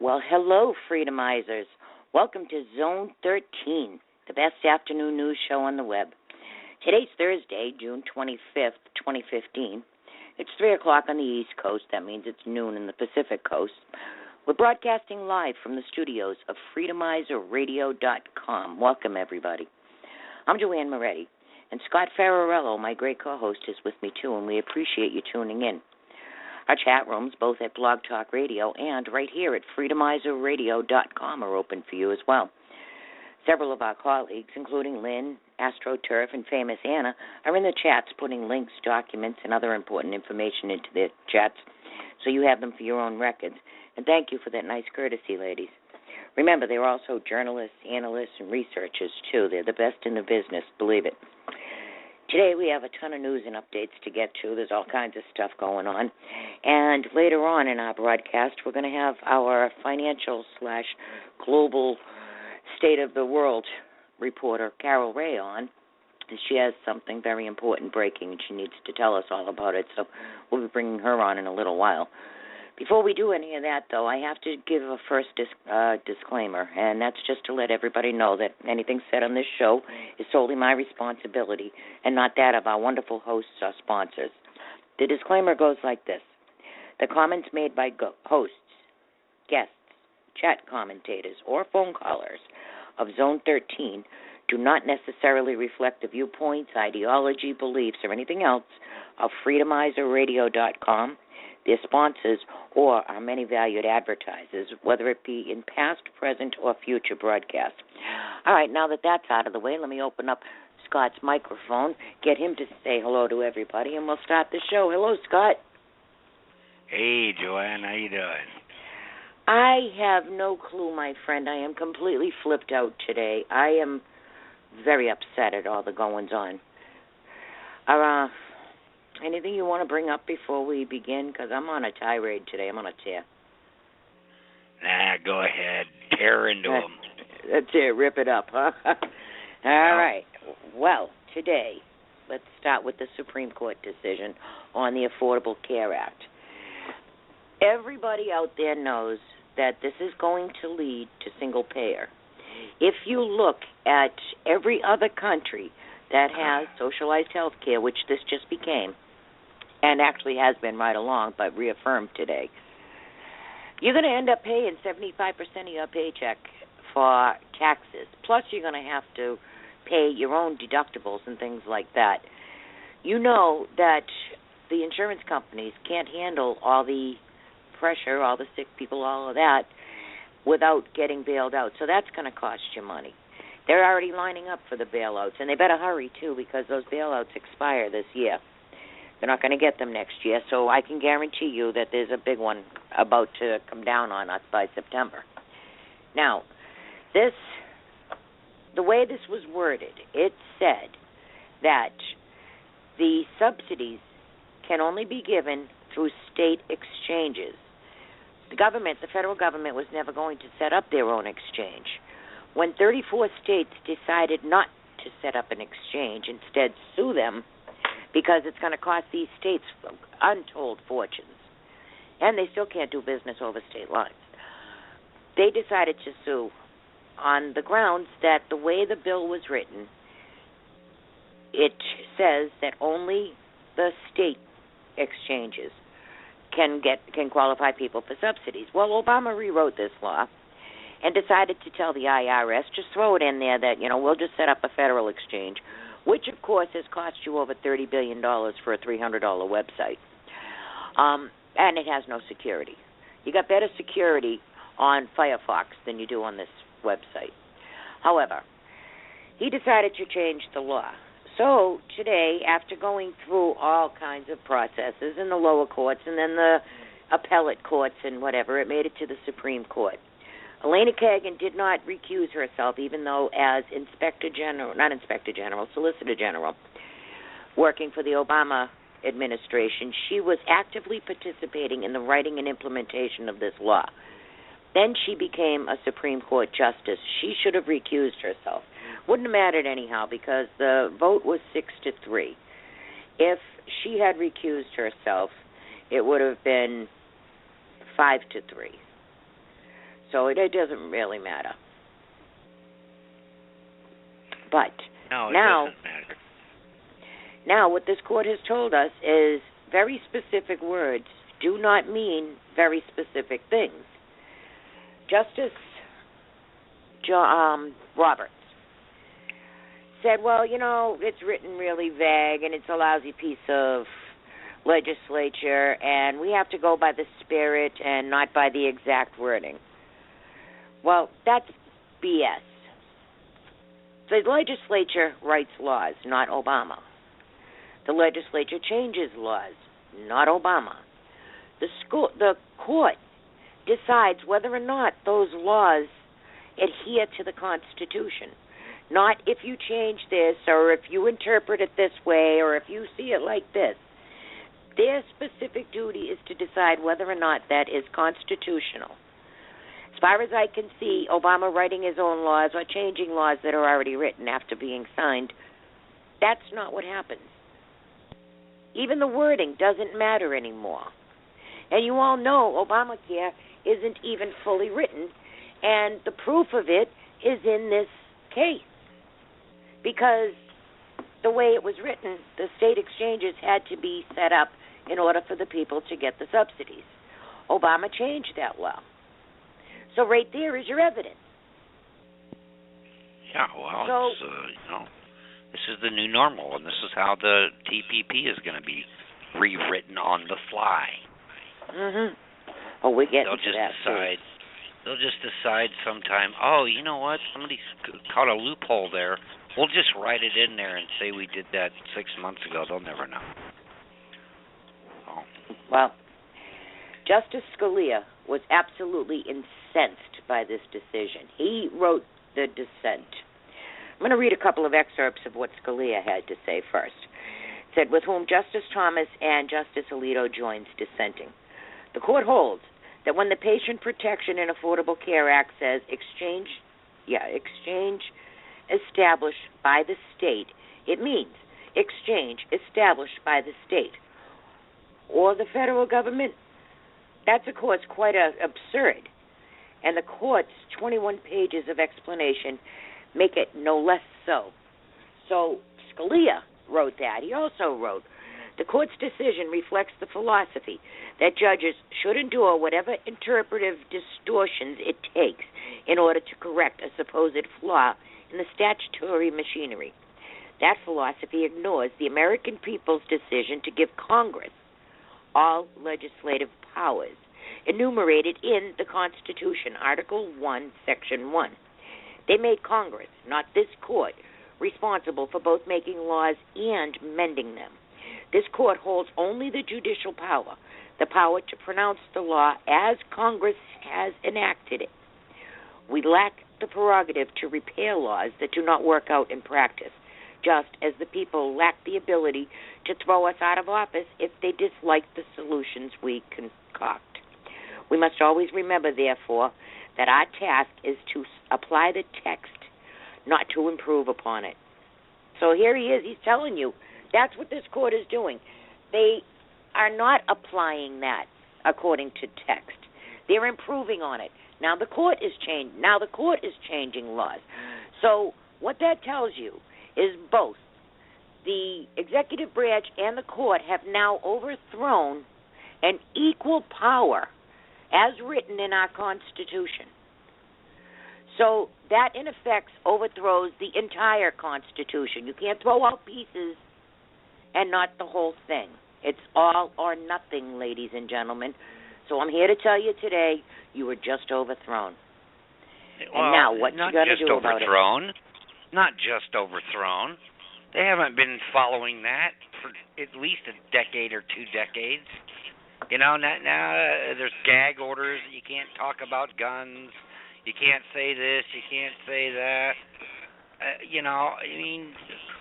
Well, hello, Freedomizers. Welcome to Zone 13, the best afternoon news show on the web. Today's Thursday, June 25th, 2015. It's 3 o'clock on the East Coast. That means it's noon in the Pacific Coast. We're broadcasting live from the studios of FreedomizerRadio.com. Welcome, everybody. I'm Joanne Moretti, and Scott Ferrarello, my great co-host, is with me, too, and we appreciate you tuning in. Our chat rooms, both at Blog Talk Radio and right here at FreedomizerRadio.com, are open for you as well. Several of our colleagues, including Lynn, AstroTurf, and Famous Anna, are in the chats putting links, documents, and other important information into their chats so you have them for your own records. And thank you for that nice courtesy, ladies. Remember, they're also journalists, analysts, and researchers, too. They're the best in the business, believe it. Today we have a ton of news and updates to get to. There's all kinds of stuff going on. And later on in our broadcast, we're going to have our financial/global state of the world reporter, Carol Ray, on. She has something very important breaking, and she needs to tell us all about it. So we'll be bringing her on in a little while. Before we do any of that, though, I have to give a first disclaimer, and that's just to let everybody know that anything said on this show is solely my responsibility and not that of our wonderful hosts or sponsors. The disclaimer goes like this. The comments made by hosts, guests, chat commentators, or phone callers of Zone 13 do not necessarily reflect the viewpoints, ideology, beliefs, or anything else of FreedomizerRadio.com, their sponsors, or our many valued advertisers, whether it be in past, present, or future broadcasts. All right, now that that's out of the way, let me open up Scott's microphone, get him to say hello to everybody, and we'll start the show. Hello, Scott. Hey, Joanne, how you doing? I have no clue, my friend. I am completely flipped out today. I am very upset at all the goings-on. Anything you want to bring up before we begin? Because I'm on a tirade today. I'm on a tear. Nah, go ahead. Tear into them. That's it. Rip it up, huh? All right. Well, today, let's start with the Supreme Court decision on the Affordable Care Act. Everybody out there knows that this is going to lead to single payer. If you look at every other country that has socialized health care, which this just became, and actually has been right along, but reaffirmed today, you're going to end up paying 75% of your paycheck for taxes. Plus, you're going to have to pay your own deductibles and things like that. You know that the insurance companies can't handle all the pressure, all the sick people, all of that, without getting bailed out. So that's going to cost you money. They're already lining up for the bailouts, and they better hurry, too, because those bailouts expire this year. They're not going to get them next year, so I can guarantee you that there's a big one about to come down on us by September. Now, the way this was worded, it said that the subsidies can only be given through state exchanges. The federal government, was never going to set up their own exchange. When 34 states decided not to set up an exchange, instead sue them, because it's going to cost these states untold fortunes, and they still can't do business over state lines. They decided to sue on the grounds that the way the bill was written, it says that only the state exchanges can qualify people for subsidies. Well, Obama rewrote this law and decided to tell the IRS, just throw it in there that, we'll just set up a federal exchange, which, of course, has cost you over $30 billion for a $300 website. And it has no security. You got better security on Firefox than you do on this website. However, he decided to change the law. So today, after going through all kinds of processes in the lower courts and then the appellate courts and whatever, it made it to the Supreme Court. Elena Kagan did not recuse herself, even though as Solicitor General, working for the Obama administration, she was actively participating in the writing and implementation of this law. Then she became a Supreme Court justice. She should have recused herself. Wouldn't have mattered anyhow because the vote was 6-3. If she had recused herself, it would have been 5-3. so it doesn't really matter. But No, it now, doesn't matter. now what this court has told us is very specific words do not mean very specific things. Justice Roberts said, well, it's written really vague and it's a lousy piece of legislature and we have to go by the spirit and not by the exact wording. Well, that's BS. The legislature writes laws, not Obama. The legislature changes laws, not Obama. The court decides whether or not those laws adhere to the Constitution. Not if you change this or if you interpret it this way or if you see it like this. Their specific duty is to decide whether or not that is constitutional. As far as I can see, Obama writing his own laws or changing laws that are already written after being signed, that's not what happens. Even the wording doesn't matter anymore. And you all know Obamacare isn't even fully written, and the proof of it is in this case. Because the way it was written, the state exchanges had to be set up in order for the people to get the subsidies. Obama changed that law. So right there is your evidence. Yeah, well, this is the new normal, and this is how the TPP is going to be rewritten on the fly. Oh, we get to that decide. They'll just decide sometime, oh, you know what, somebody caught a loophole there. We'll just write it in there and say we did that 6 months ago. They'll never know. Oh. Well, Justice Scalia was absolutely incensed by this decision. He wrote the dissent. I'm going to read a couple of excerpts of what Scalia had to say first. It said, with whom Justice Thomas and Justice Alito joins dissenting. The court holds that when the Patient Protection and Affordable Care Act says exchange established by the state, it means exchange established by the state or the federal government. That's, of course, quite absurd. And the court's 21 pages of explanation make it no less so. So Scalia wrote that. He also wrote, the court's decision reflects the philosophy that judges should endure whatever interpretive distortions it takes in order to correct a supposed flaw in the statutory machinery. That philosophy ignores the American people's decision to give Congress all legislative powers enumerated in the Constitution, Article 1, Section 1. They made Congress, not this court, responsible for both making laws and mending them. This court holds only the judicial power, the power to pronounce the law as Congress has enacted it. We lack the prerogative to repair laws that do not work out in practice, just as the people lack the ability to throw us out of office if they dislike the solutions we concoct. We must always remember, therefore, that our task is to apply the text, not to improve upon it. So here he is. He's telling you that's what this court is doing. They are not applying that according to text. They're improving on it. Now the court is changing laws. So what that tells you is both the executive branch and the court have now overthrown an equal power as written in our Constitution. So that, in effect, overthrows the entire Constitution. You can't throw out pieces and not the whole thing. It's all or nothing, ladies and gentlemen. So I'm here to tell you today, you were just overthrown. Well, and now what you got to do about it? Not just overthrown. They haven't been following that for at least a decade or 2 decades. You know, now there's gag orders. You can't talk about guns. You can't say this. You can't say that.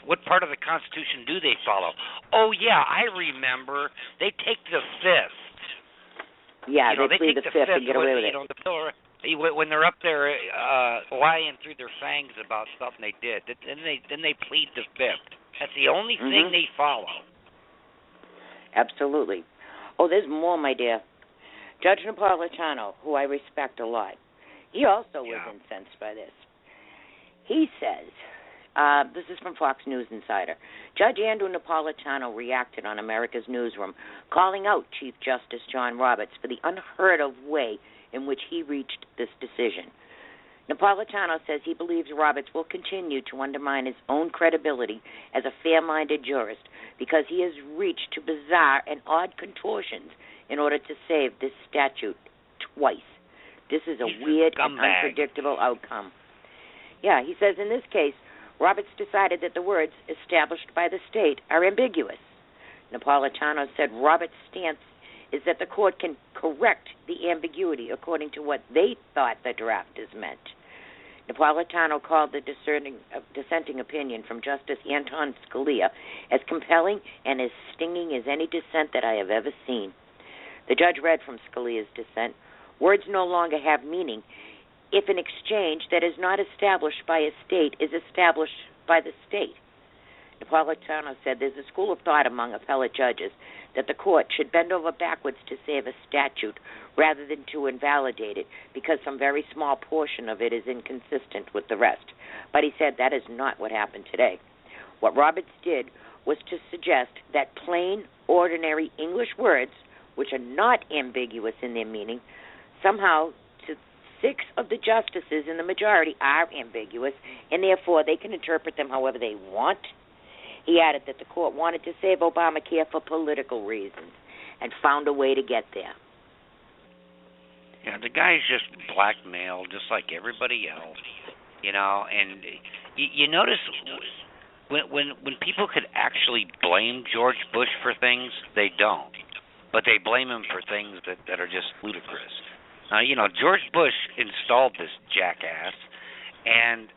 What part of the Constitution do they follow? Oh, yeah, I remember. They take the Fifth. Yeah, they plead take the Fifth and get away with it. When they're up there lying through their fangs about something they did, then they plead the Fifth. That's the only thing they follow. Absolutely. Oh, there's more, my dear. Judge Napolitano, who I respect a lot, He also was Yeah. incensed by this. He says, this is from Fox News Insider, Judge Andrew Napolitano reacted on America's Newsroom, calling out Chief Justice John Roberts for the unheard-of way in which he reached this decision. Napolitano says he believes Roberts will continue to undermine his own credibility as a fair-minded jurist because he has reached to bizarre and odd contortions in order to save this statute twice. This is a weird and unpredictable outcome. Yeah, he says in this case, Roberts decided that the words established by the state are ambiguous. Napolitano said Roberts' stance is that the court can correct the ambiguity according to what they thought the drafters meant. Napolitano called the dissenting opinion from Justice Anton Scalia as compelling and as stinging as any dissent that I have ever seen. The judge read from Scalia's dissent, words no longer have meaning if an exchange that is not established by a state is established by the state. Napolitano said there's a school of thought among appellate judges that the court should bend over backwards to save a statute rather than to invalidate it because some very small portion of it is inconsistent with the rest. But he said that is not what happened today. What Roberts did was to suggest that plain, ordinary English words, which are not ambiguous in their meaning, somehow to 6 of the justices in the majority are ambiguous, and therefore they can interpret them however they want. He added that the court wanted to save Obamacare for political reasons and found a way to get there. Yeah, the guy's just blackmailed just like everybody else, you know, and you notice when people could actually blame George Bush for things, they don't. But they blame him for things that are just ludicrous. You know, George Bush installed this jackass, and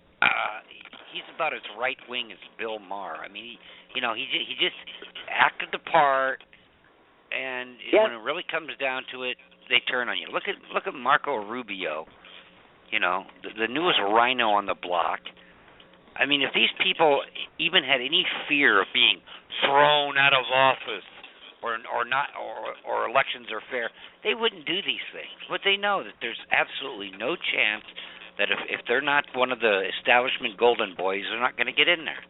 he's about as right-wing as Bill Maher. I mean, he just acted the part, and when it really comes down to it, they turn on you. Look at Marco Rubio, you know, the newest rhino on the block. I mean, if these people even had any fear of being thrown out of office or elections are fair, they wouldn't do these things. But they know that there's absolutely no chance that if they're not one of the establishment golden boys, they're not going to get in there.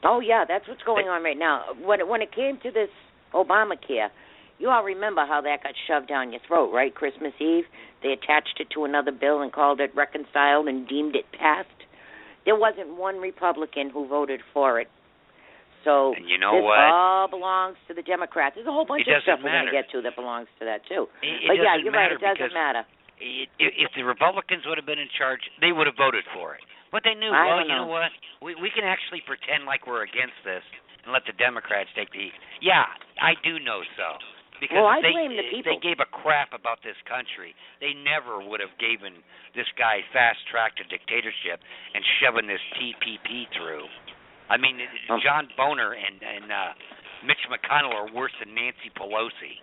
Oh, yeah, that's what's going on right now. When it came to this Obamacare, you all remember how that got shoved down your throat, right? Christmas Eve, they attached it to another bill and called it reconciled and deemed it passed. There wasn't one Republican who voted for it. So and you know this what? all belongs to the Democrats. There's a whole bunch of stuff we're going to get to that belongs to that, too. But, yeah, you're right, it doesn't matter. If the Republicans would have been in charge, they would have voted for it. But they knew, you know what? We can actually pretend like we're against this and let the Democrats take the heat. Yeah, I do know so. Because I blame the people. They gave a crap about this country, they never would have given this guy fast track to dictatorship and shoving this TPP through. I mean, John Boehner and Mitch McConnell are worse than Nancy Pelosi.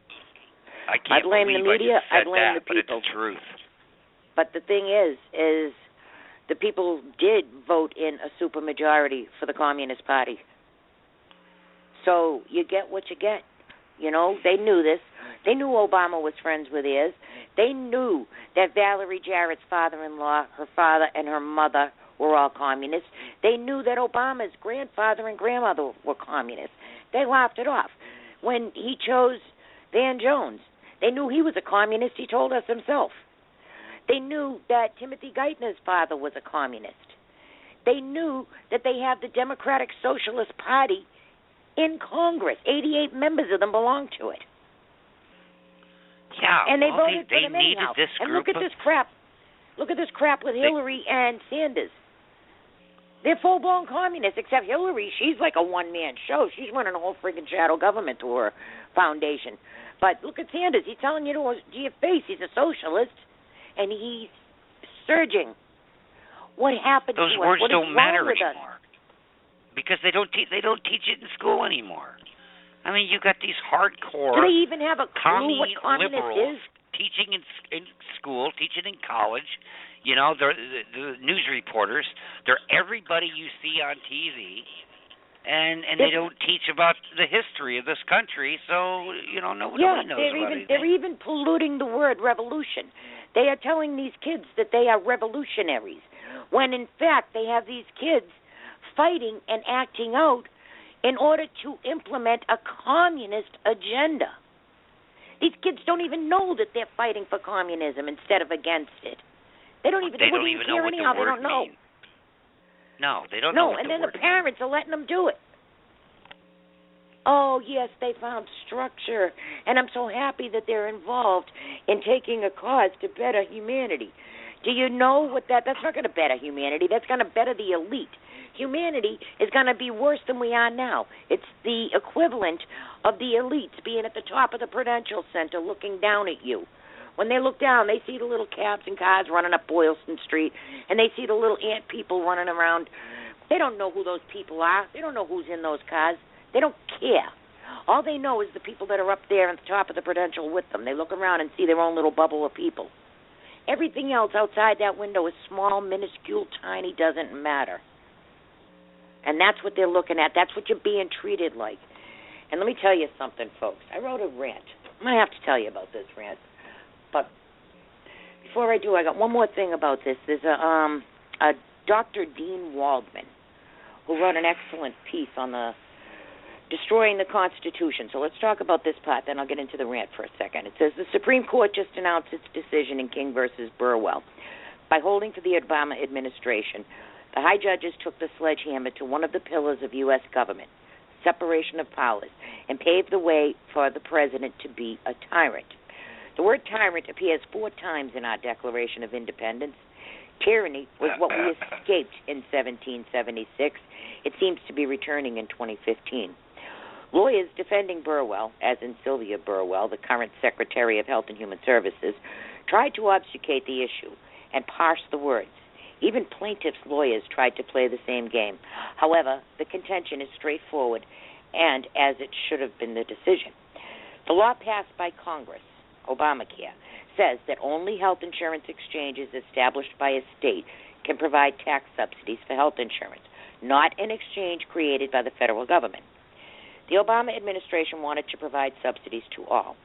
I can't blame believe the media. I just said I blame that, the people. But it's the truth. But the thing is the people did vote in a supermajority for the Communist Party. So you get what you get. You know, they knew this. They knew Obama was friends with theirs. They knew that Valerie Jarrett's father-in-law, her father, and her mother were all communists. They knew that Obama's grandfather and grandmother were communists. They laughed it off. When he chose Van Jones, they knew he was a communist. He told us himself. They knew that Timothy Geithner's father was a communist. They knew that they have the Democratic Socialist Party in Congress. 88 members of them belong to it. Yeah, and they voted they for them anyhow. This and group look at this crap. Look at this crap with Hillary and Sanders. They're full-blown communists, except Hillary, she's like a one-man show. She's running a whole friggin' shadow government to her foundation. But look at Sanders. He's telling you to your face he's a socialist, and he's surging. What happened to us? Those words don't matter anymore. Because they don't teach it in school anymore. I mean, you got these hardcore. Do they even have a clue what communist liberals is? Teaching in school, teaching in college. You know, the news reporters. They're everybody you see on TV, and they don't teach about the history of this country. So nobody knows about it. They're even polluting the word revolution. They are telling these kids that they are revolutionaries, when in fact they have these kids fighting and acting out in order to implement a communist agenda. These kids don't even know that they're fighting for communism instead of against it. They don't even know what the word means. No, they don't know what the word means. No, and then the parents are letting them do it. Oh, yes, they found structure, and I'm so happy that they're involved in taking a cause to better humanity. Do you know what that's not going to better humanity. That's going to better the elite. Humanity is going to be worse than we are now. It's the equivalent of the elites being at the top of the Prudential Center looking down at you. When they look down, they see the little cabs and cars running up Boylston Street, and they see the little ant people running around. They don't know who those people are. They don't know who's in those cars. They don't care. All they know is the people that are up there at the top of the Prudential with them. They look around and see their own little bubble of people. Everything else outside that window is small, minuscule, tiny, doesn't matter. And that's what they're looking at. That's what you're being treated like. And let me tell you something, folks. I wrote a rant. I'm going to have to tell you about this rant. But before I do, I got one more thing about this. There's a Dr. Dean Waldman who wrote an excellent piece on the destroying the Constitution. So let's talk about this part, then I'll get into the rant for a second. It says, the Supreme Court just announced its decision in King versus Burwell. By holding for the Obama administration, the high judges took the sledgehammer to one of the pillars of U.S. government, separation of powers, and paved the way for the president to be a tyrant. The word tyrant appears 4 times in our Declaration of Independence. Tyranny was what we escaped in 1776. It seems to be returning in 2015. Lawyers defending Burwell, as in Sylvia Burwell, the current Secretary of Health and Human Services, tried to obfuscate the issue and parse the words. Even plaintiffs' lawyers tried to play the same game. However, the contention is straightforward, and as it should have been the decision. The law passed by Congress, Obamacare, says that only health insurance exchanges established by a state can provide tax subsidies for health insurance, not an exchange created by the federal government. The Obama administration wanted to provide subsidies to all.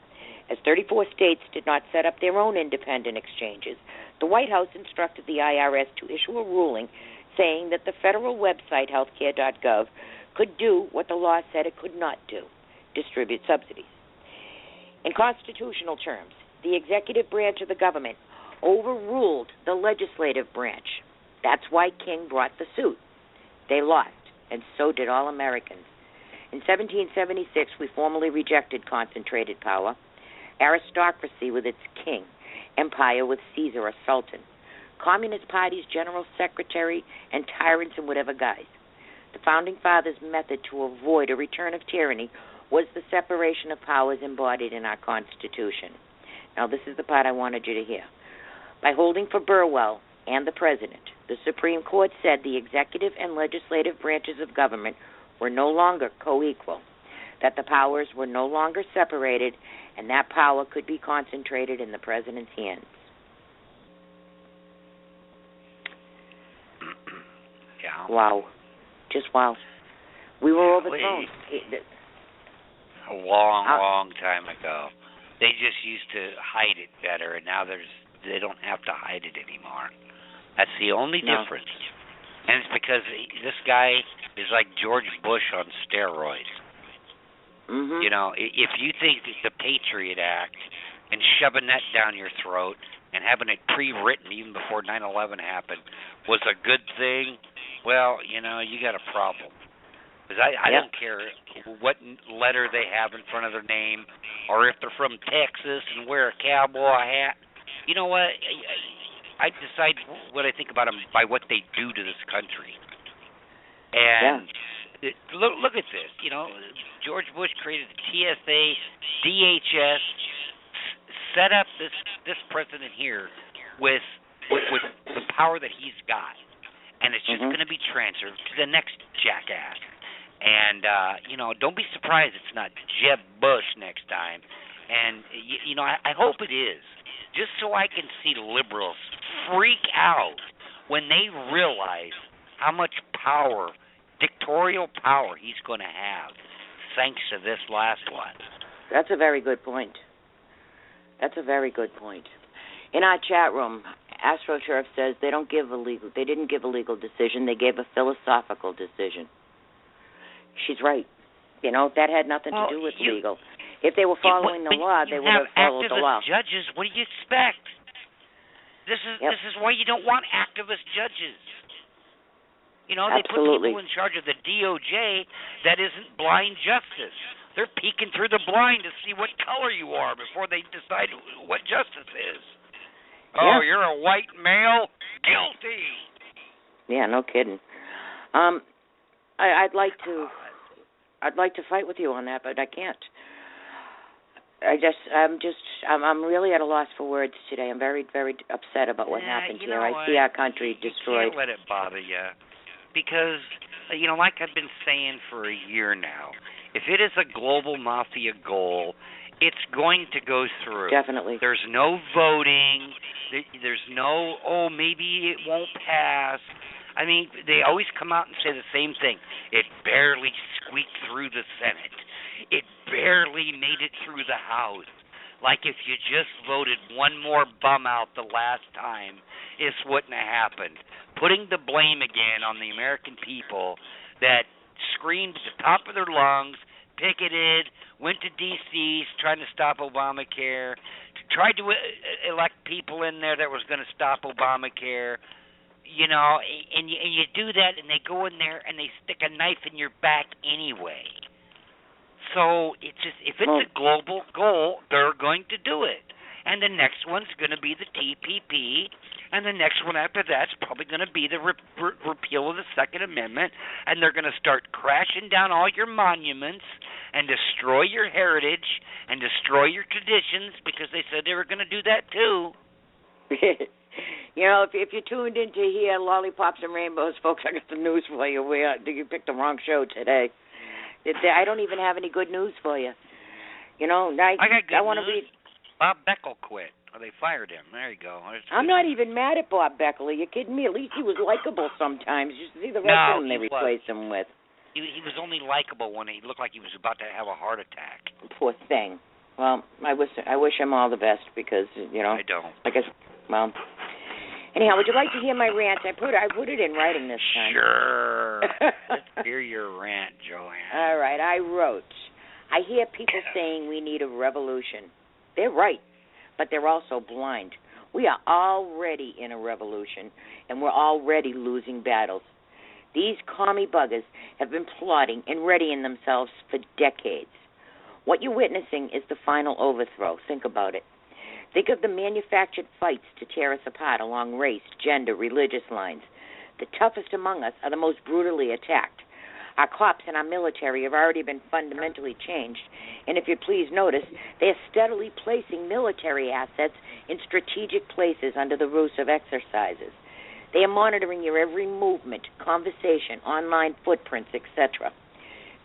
As 34 states did not set up their own independent exchanges, the White House instructed the IRS to issue a ruling saying that the federal website, healthcare.gov, could do what the law said it could not do, distribute subsidies. In constitutional terms, the executive branch of the government overruled the legislative branch. That's why King brought the suit. They lost, and so did all Americans. In 1776, we formally rejected concentrated power, aristocracy with its king, empire with Caesar or Sultan, Communist Party's general secretary, and tyrants in whatever guise. The Founding Fathers' method to avoid a return of tyranny was the separation of powers embodied in our Constitution. Now, this is the part I wanted you to hear. By holding for Burwell and the President, the Supreme Court said the executive and legislative branches of government were no longer co-equal, that the powers were no longer separated, and that power could be concentrated in the President's hands. Yeah. Wow. Just wow. We were overthrown. A long time ago. They just used to hide it better, and now they don't have to hide it anymore. That's the only difference. And it's because this guy is like George Bush on steroids. Mm-hmm. You know, if you think that the Patriot Act and shoving that down your throat and having it pre-written even before 9/11 happened was a good thing, well, you know, you got a problem. Because I don't care what letter they have in front of their name or if they're from Texas and wear a cowboy hat. You know what? I decide what I think about them by what they do to this country. And look at this. You know, George Bush created the TSA, DHS, set up this president here with the power that he's got. And it's just going to be transferred to the next jackass. And, you know, don't be surprised it's not Jeb Bush next time. And, you know, I hope it is. Just so I can see liberals freak out when they realize how much power, dictatorial power he's going to have thanks to this last one. That's a very good point. That's a very good point. In our chat room, AstroTurf says they didn't give a legal decision. They gave a philosophical decision. She's right. That had nothing to do with legal. If they were following the law, they would have followed the law. Judges, what do you expect? This is why you don't want activist judges. They put people in charge of the DOJ that isn't blind justice. They're peeking through the blind to see what color you are before they decide what justice is. Oh, you're a white male? Guilty. Yeah, no kidding. I'd like to fight with you on that, but I can't. I'm really at a loss for words today. I'm very, very upset about what happened here. I see our country destroyed. You can't let it bother you, because like I've been saying for a year now, if it is a global mafia goal, it's going to go through. Definitely. There's no voting. There's no, maybe it won't pass. I mean, they always come out and say the same thing. It barely squeaked through the Senate. It barely made it through the House. Like if you just voted one more bum out the last time, this wouldn't have happened. Putting the blame again on the American people that screamed at the top of their lungs, picketed, went to D.C. trying to stop Obamacare, tried to elect people in there that was going to stop Obamacare, and you do that, and they go in there and they stick a knife in your back anyway. So if it's a global goal, they're going to do it. And the next one's going to be the TPP, and the next one after that's probably going to be the repeal of the Second Amendment, and they're going to start crashing down all your monuments and destroy your heritage and destroy your traditions, because they said they were going to do that too. If you tuned in to hear Lollipops and Rainbows, folks, I got some news for you. You picked the wrong show today. I don't even have any good news for you. I got good I want to news. read. Bob Beckel quit. Or they fired him. There you go. I'm not even mad at Bob Beckel. Are you kidding me? At least he was likable sometimes. You see the rest of them they replaced him with. He was only likable when he looked like he was about to have a heart attack. Poor thing. Well, I wish him all the best, because I don't. Anyhow, would you like to hear my rant? I put it in writing this time. Sure. Let's hear your rant, Joanne. All right, I wrote. I hear people saying we need a revolution. They're right, but they're also blind. We are already in a revolution, and we're already losing battles. These commie buggers have been plotting and readying themselves for decades. What you're witnessing is the final overthrow. Think about it. Think of the manufactured fights to tear us apart along race, gender, religious lines. The toughest among us are the most brutally attacked. Our cops and our military have already been fundamentally changed, and if you please notice, they are steadily placing military assets in strategic places under the ruse of exercises. They are monitoring your every movement, conversation, online footprints, etc.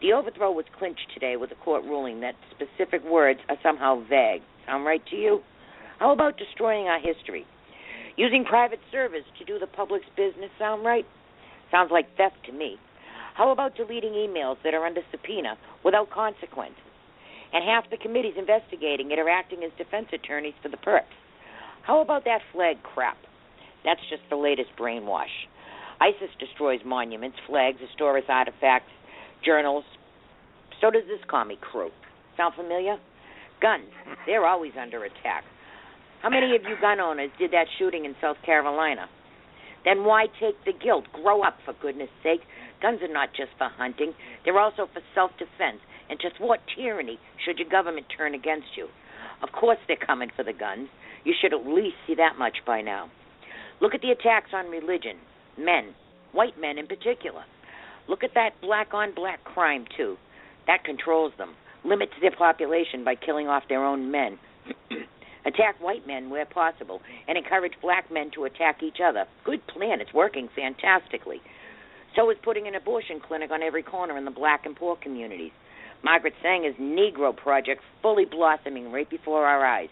The overthrow was clinched today with a court ruling that specific words are somehow vague. Sound right to you? How about destroying our history? Using private servers to do the public's business sound right? Sounds like theft to me. How about deleting emails that are under subpoena without consequences? And half the committees investigating it are acting as defense attorneys for the perps. How about that flag crap? That's just the latest brainwash. ISIS destroys monuments, flags, historic artifacts, journals. So does this commie crew. Sound familiar? Guns. They're always under attack. How many of you gun owners did that shooting in South Carolina? Then why take the guilt? Grow up, for goodness sake. Guns are not just for hunting. They're also for self-defense. And to thwart tyranny should your government turn against you. Of course they're coming for the guns. You should at least see that much by now. Look at the attacks on religion. Men. White men in particular. Look at that black-on-black crime, too. That controls them. Limits their population by killing off their own men. Attack white men where possible, and encourage black men to attack each other. Good plan. It's working fantastically. So is putting an abortion clinic on every corner in the black and poor communities. Margaret Sanger's Negro Project fully blossoming right before our eyes.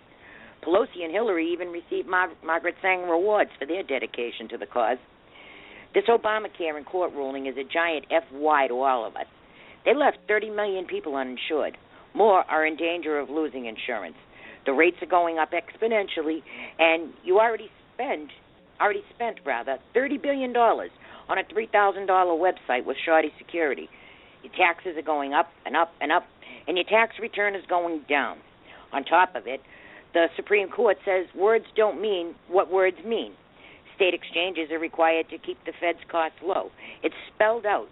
Pelosi and Hillary even received Margaret Sanger awards for their dedication to the cause. This Obamacare and court ruling is a giant FY to all of us. They left 30 million people uninsured. More are in danger of losing insurance. The rates are going up exponentially, and you already spent $30 billion on a $3,000 website with shoddy security. Your taxes are going up and up and up, and your tax return is going down. On top of it, the Supreme Court says words don't mean what words mean. State exchanges are required to keep the Fed's costs low. It's spelled out,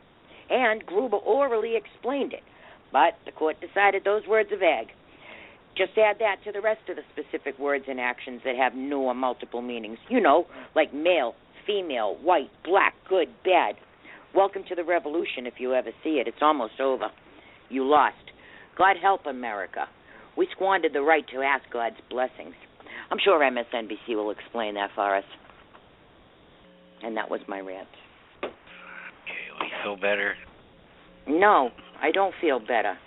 and Gruber orally explained it, but the court decided those words are vague. Just add that to the rest of the specific words and actions that have new or multiple meanings. You know, like male, female, white, black, good, bad. Welcome to the revolution if you ever see it. It's almost over. You lost. God help America. We squandered the right to ask God's blessings. I'm sure MSNBC will explain that for us. And that was my rant. Okay, well, you feel better? No, I don't feel better.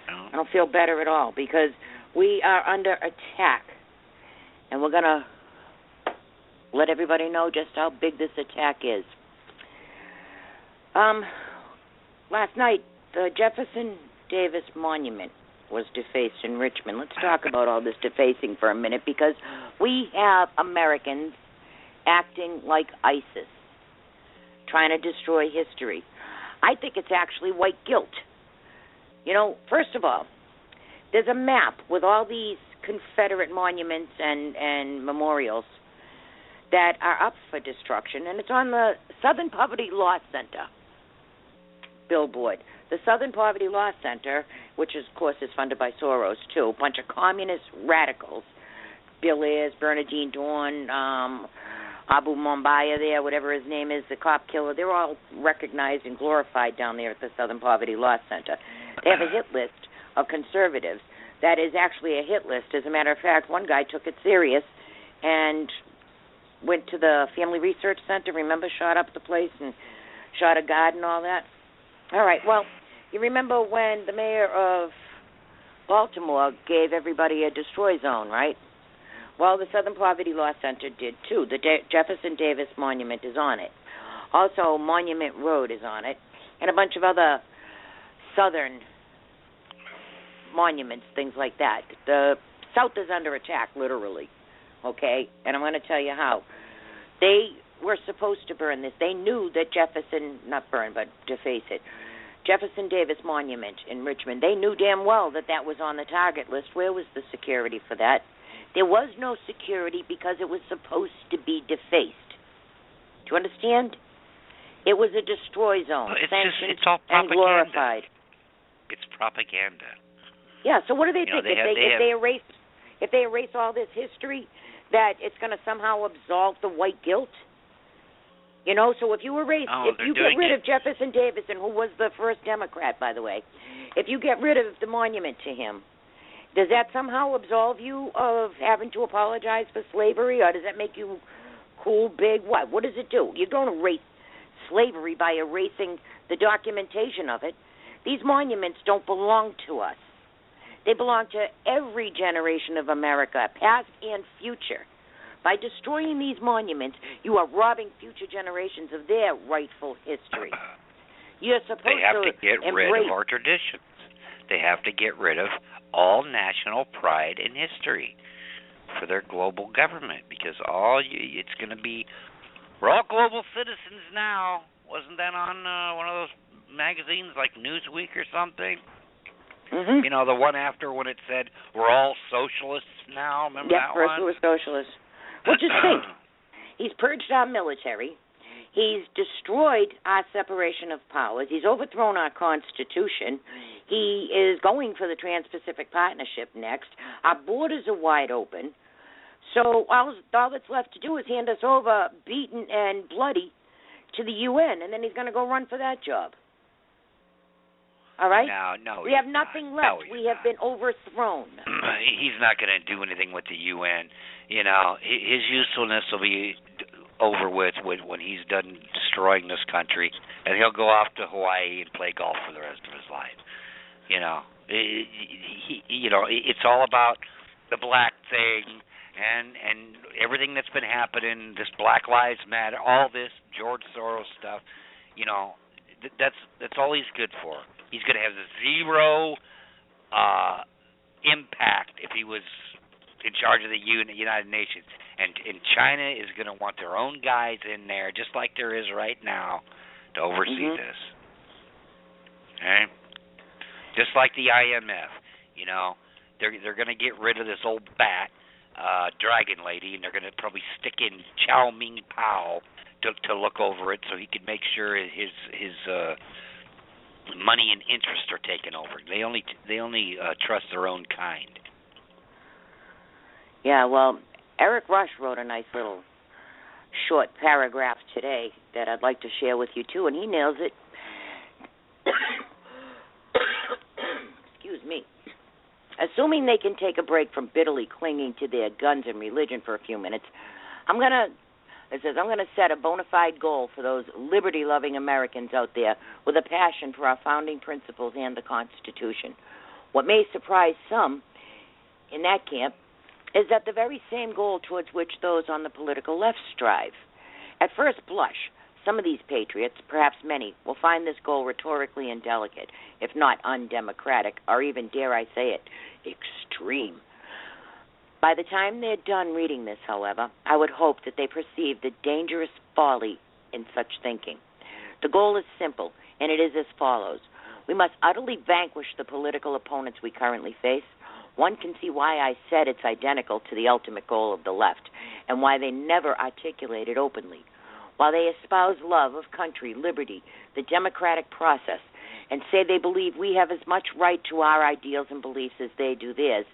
No? I don't feel better at all because we are under attack. And we're going to let everybody know just how big this attack is. Last night, the Jefferson Davis Monument was defaced in Richmond. Let's talk about all this defacing for a minute because we have Americans acting like ISIS, trying to destroy history. I think it's actually white guilt. You know, first of all, there's a map with all these Confederate monuments and memorials that are up for destruction, and it's on the Southern Poverty Law Center billboard. The Southern Poverty Law Center, which of course is funded by Soros too, a bunch of communist radicals, Bill Ayers, Bernardine Dawn, Abu Mumbai there, whatever his name is, the cop killer, they're all recognized and glorified down there at the Southern Poverty Law Center. They have a hit list of conservatives that is actually a hit list. As a matter of fact, one guy took it serious and went to the Family Research Center, remember, shot up the place and shot a guard and all that. All right, well, you remember when the mayor of Baltimore gave everybody a destroy zone, right? Well, the Southern Poverty Law Center did too. The Jefferson Davis Monument is on it. Also, Monument Road is on it, and a bunch of other southern monuments, things like that. The South is under attack, literally, okay? And I'm going to tell you how. They were supposed to burn this. They knew that Jefferson, not burn, but deface it, Jefferson Davis Monument in Richmond, they knew damn well that that was on the target list. Where was the security for that? There was no security because it was supposed to be defaced. Do you understand? It was a destroy zone, sanctioned it's all propaganda. And glorified. It's propaganda. Yeah, so what do they think? If they erase all this history, that it's going to somehow absolve the white guilt? You know, so if you get rid of Jefferson Davis, and who was the first Democrat, by the way, if you get rid of the monument to him, does that somehow absolve you of having to apologize for slavery, or does that make you cool, big? What does it do? You don't erase slavery by erasing the documentation of it. These monuments don't belong to us. They belong to every generation of America, past and future. By destroying these monuments, you are robbing future generations of their rightful history. You're supposed to They have to get rid of our traditions. They have to get rid of all national pride in history for their global government, because it's going to be, we're all global citizens now. Wasn't that on one of those magazines like Newsweek or something? Mm-hmm. You know, the one after when it said, we're all socialists now. Remember that one? Yes, first it was socialists. Well, just think. He's purged our military. He's destroyed our separation of powers. He's overthrown our Constitution. He is going for the Trans-Pacific Partnership next. Our borders are wide open. So all that's left to do is hand us over, beaten and bloody, to the UN, and then he's going to go run for that job. All right? No, we have nothing left. We have been overthrown. He's not going to do anything with the UN. You know, his usefulness will be over with when he's done destroying this country, and he'll go off to Hawaii and play golf for the rest of his life. You know, it's all about the black thing and everything that's been happening. This Black Lives Matter, all this George Soros stuff. You know, that's all he's good for. He's going to have zero impact if he was in charge of the United Nations, and China is going to want their own guys in there, just like there is right now, to oversee this. Okay, just like the IMF, you know, they're going to get rid of this old bat, dragon lady, and they're going to probably stick in Chow Ming Pao to look over it, so he can make sure his money and interest are taken over. They only trust their own kind. Yeah, well, Eric Rush wrote a nice little short paragraph today that I'd like to share with you too, and he nails it. Excuse me. Assuming they can take a break from bitterly clinging to their guns and religion for a few minutes, I'm going to set a bona fide goal for those liberty-loving Americans out there with a passion for our founding principles and the Constitution. What may surprise some in that camp is that the very same goal towards which those on the political left strive. At first blush, some of these patriots, perhaps many, will find this goal rhetorically indelicate, if not undemocratic, or even, dare I say it, extreme. By the time they're done reading this, however, I would hope that they perceive the dangerous folly in such thinking. The goal is simple, and it is as follows. We must utterly vanquish the political opponents we currently face. One can see why I said it's identical to the ultimate goal of the left, and why they never articulate it openly. While they espouse love of country, liberty, the democratic process, and say they believe we have as much right to our ideals and beliefs as they do theirs,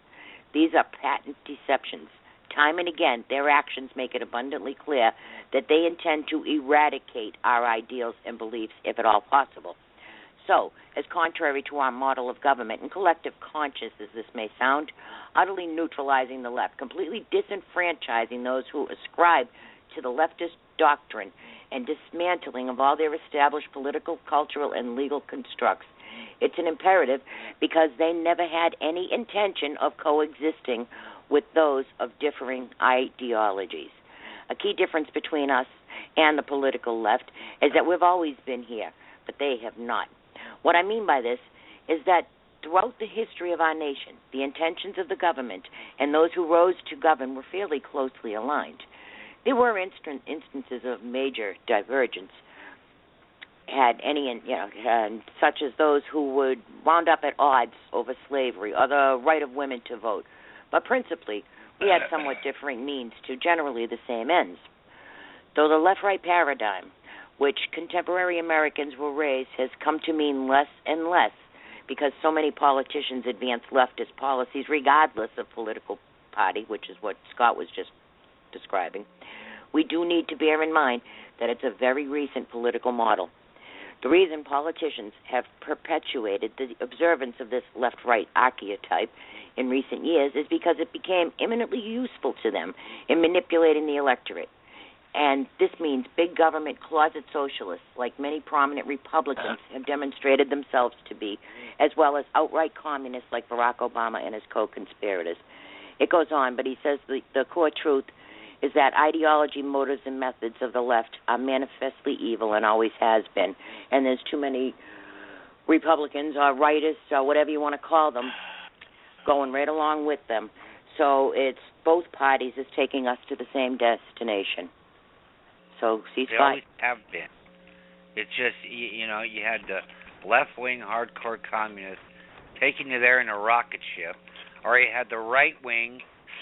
these are patent deceptions. Time and again, their actions make it abundantly clear that they intend to eradicate our ideals and beliefs, if at all possible. So, as contrary to our model of government and collective conscience as this may sound, utterly neutralizing the left, completely disenfranchising those who ascribe to the leftist doctrine, and dismantling of all their established political, cultural, and legal constructs. It's an imperative because they never had any intention of coexisting with those of differing ideologies. A key difference between us and the political left is that we've always been here, but they have not. What I mean by this is that throughout the history of our nation, the intentions of the government and those who rose to govern were fairly closely aligned. There were instances of major divergence, such as those who would wound up at odds over slavery or the right of women to vote. But principally, we had somewhat differing means to generally the same ends. Though the left-right paradigm, which contemporary Americans will raise, has come to mean less and less because so many politicians advance leftist policies regardless of political party, which is what Scott was just describing, we do need to bear in mind that it's a very recent political model. The reason politicians have perpetuated the observance of this left-right archetype in recent years is because it became eminently useful to them in manipulating the electorate. And this means big government closet socialists, like many prominent Republicans have demonstrated themselves to be, as well as outright communists like Barack Obama and his co-conspirators. It goes on, but he says the core truth is that ideology, motives, and methods of the left are manifestly evil and always has been. And there's too many Republicans or rightists or whatever you want to call them going right along with them. So it's both parties is taking us to the same destination. So, They always have been. It's just, you had the left-wing hardcore communists taking you there in a rocket ship, or you had the right-wing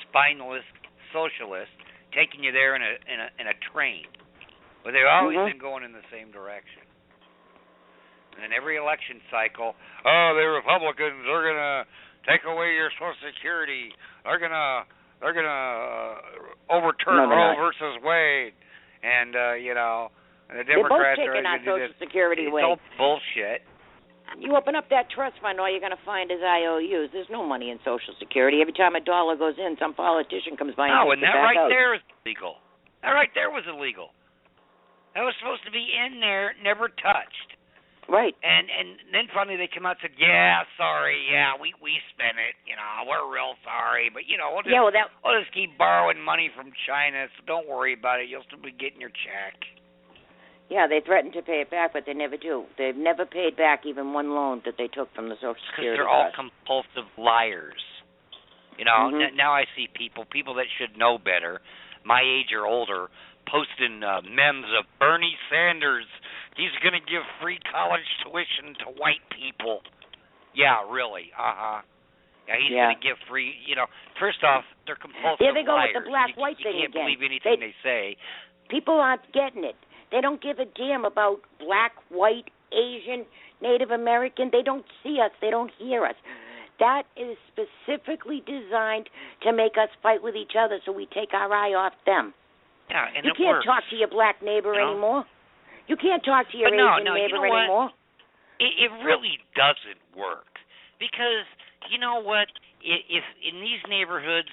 spineless socialists taking you there in a train. But they've always been going in the same direction. And in every election cycle, the Republicans are gonna take away your Social Security. They're gonna overturn Roe versus Wade, and the Democrats are taking our Social Security away. It's all bullshit. You open up that trust fund, all you're going to find is IOUs. There's no money in Social Security. Every time a dollar goes in, some politician comes by and takes it back out. No, and that right there is illegal. That right there was illegal. That was supposed to be in there, never touched. Right. And then finally they come out and said, yeah, sorry, we spent it. We're real sorry, but we'll just keep borrowing money from China, so don't worry about it. You'll still be getting your check. Yeah, they threaten to pay it back, but they never do. They've never paid back even one loan that they took from the Social Security. Because they're all compulsive liars. You know, Mhm. now I see people that should know better, my age or older, posting memes of Bernie Sanders. He's going to give free college tuition to white people. Yeah, really. Yeah, he's Yeah. going to give free. First off, they're There compulsive they go with the liars. black-white You thing can't again. believe anything they say. People aren't getting it. They don't give a damn about black, white, Asian, Native American. They don't see us. They don't hear us. That is specifically designed to make us fight with each other so we take our eye off them. Yeah, and you it can't works. talk to your black neighbor anymore. You can't talk to your But Asian no, you neighbor know what? anymore. It really doesn't work because you know what? If in these neighborhoods,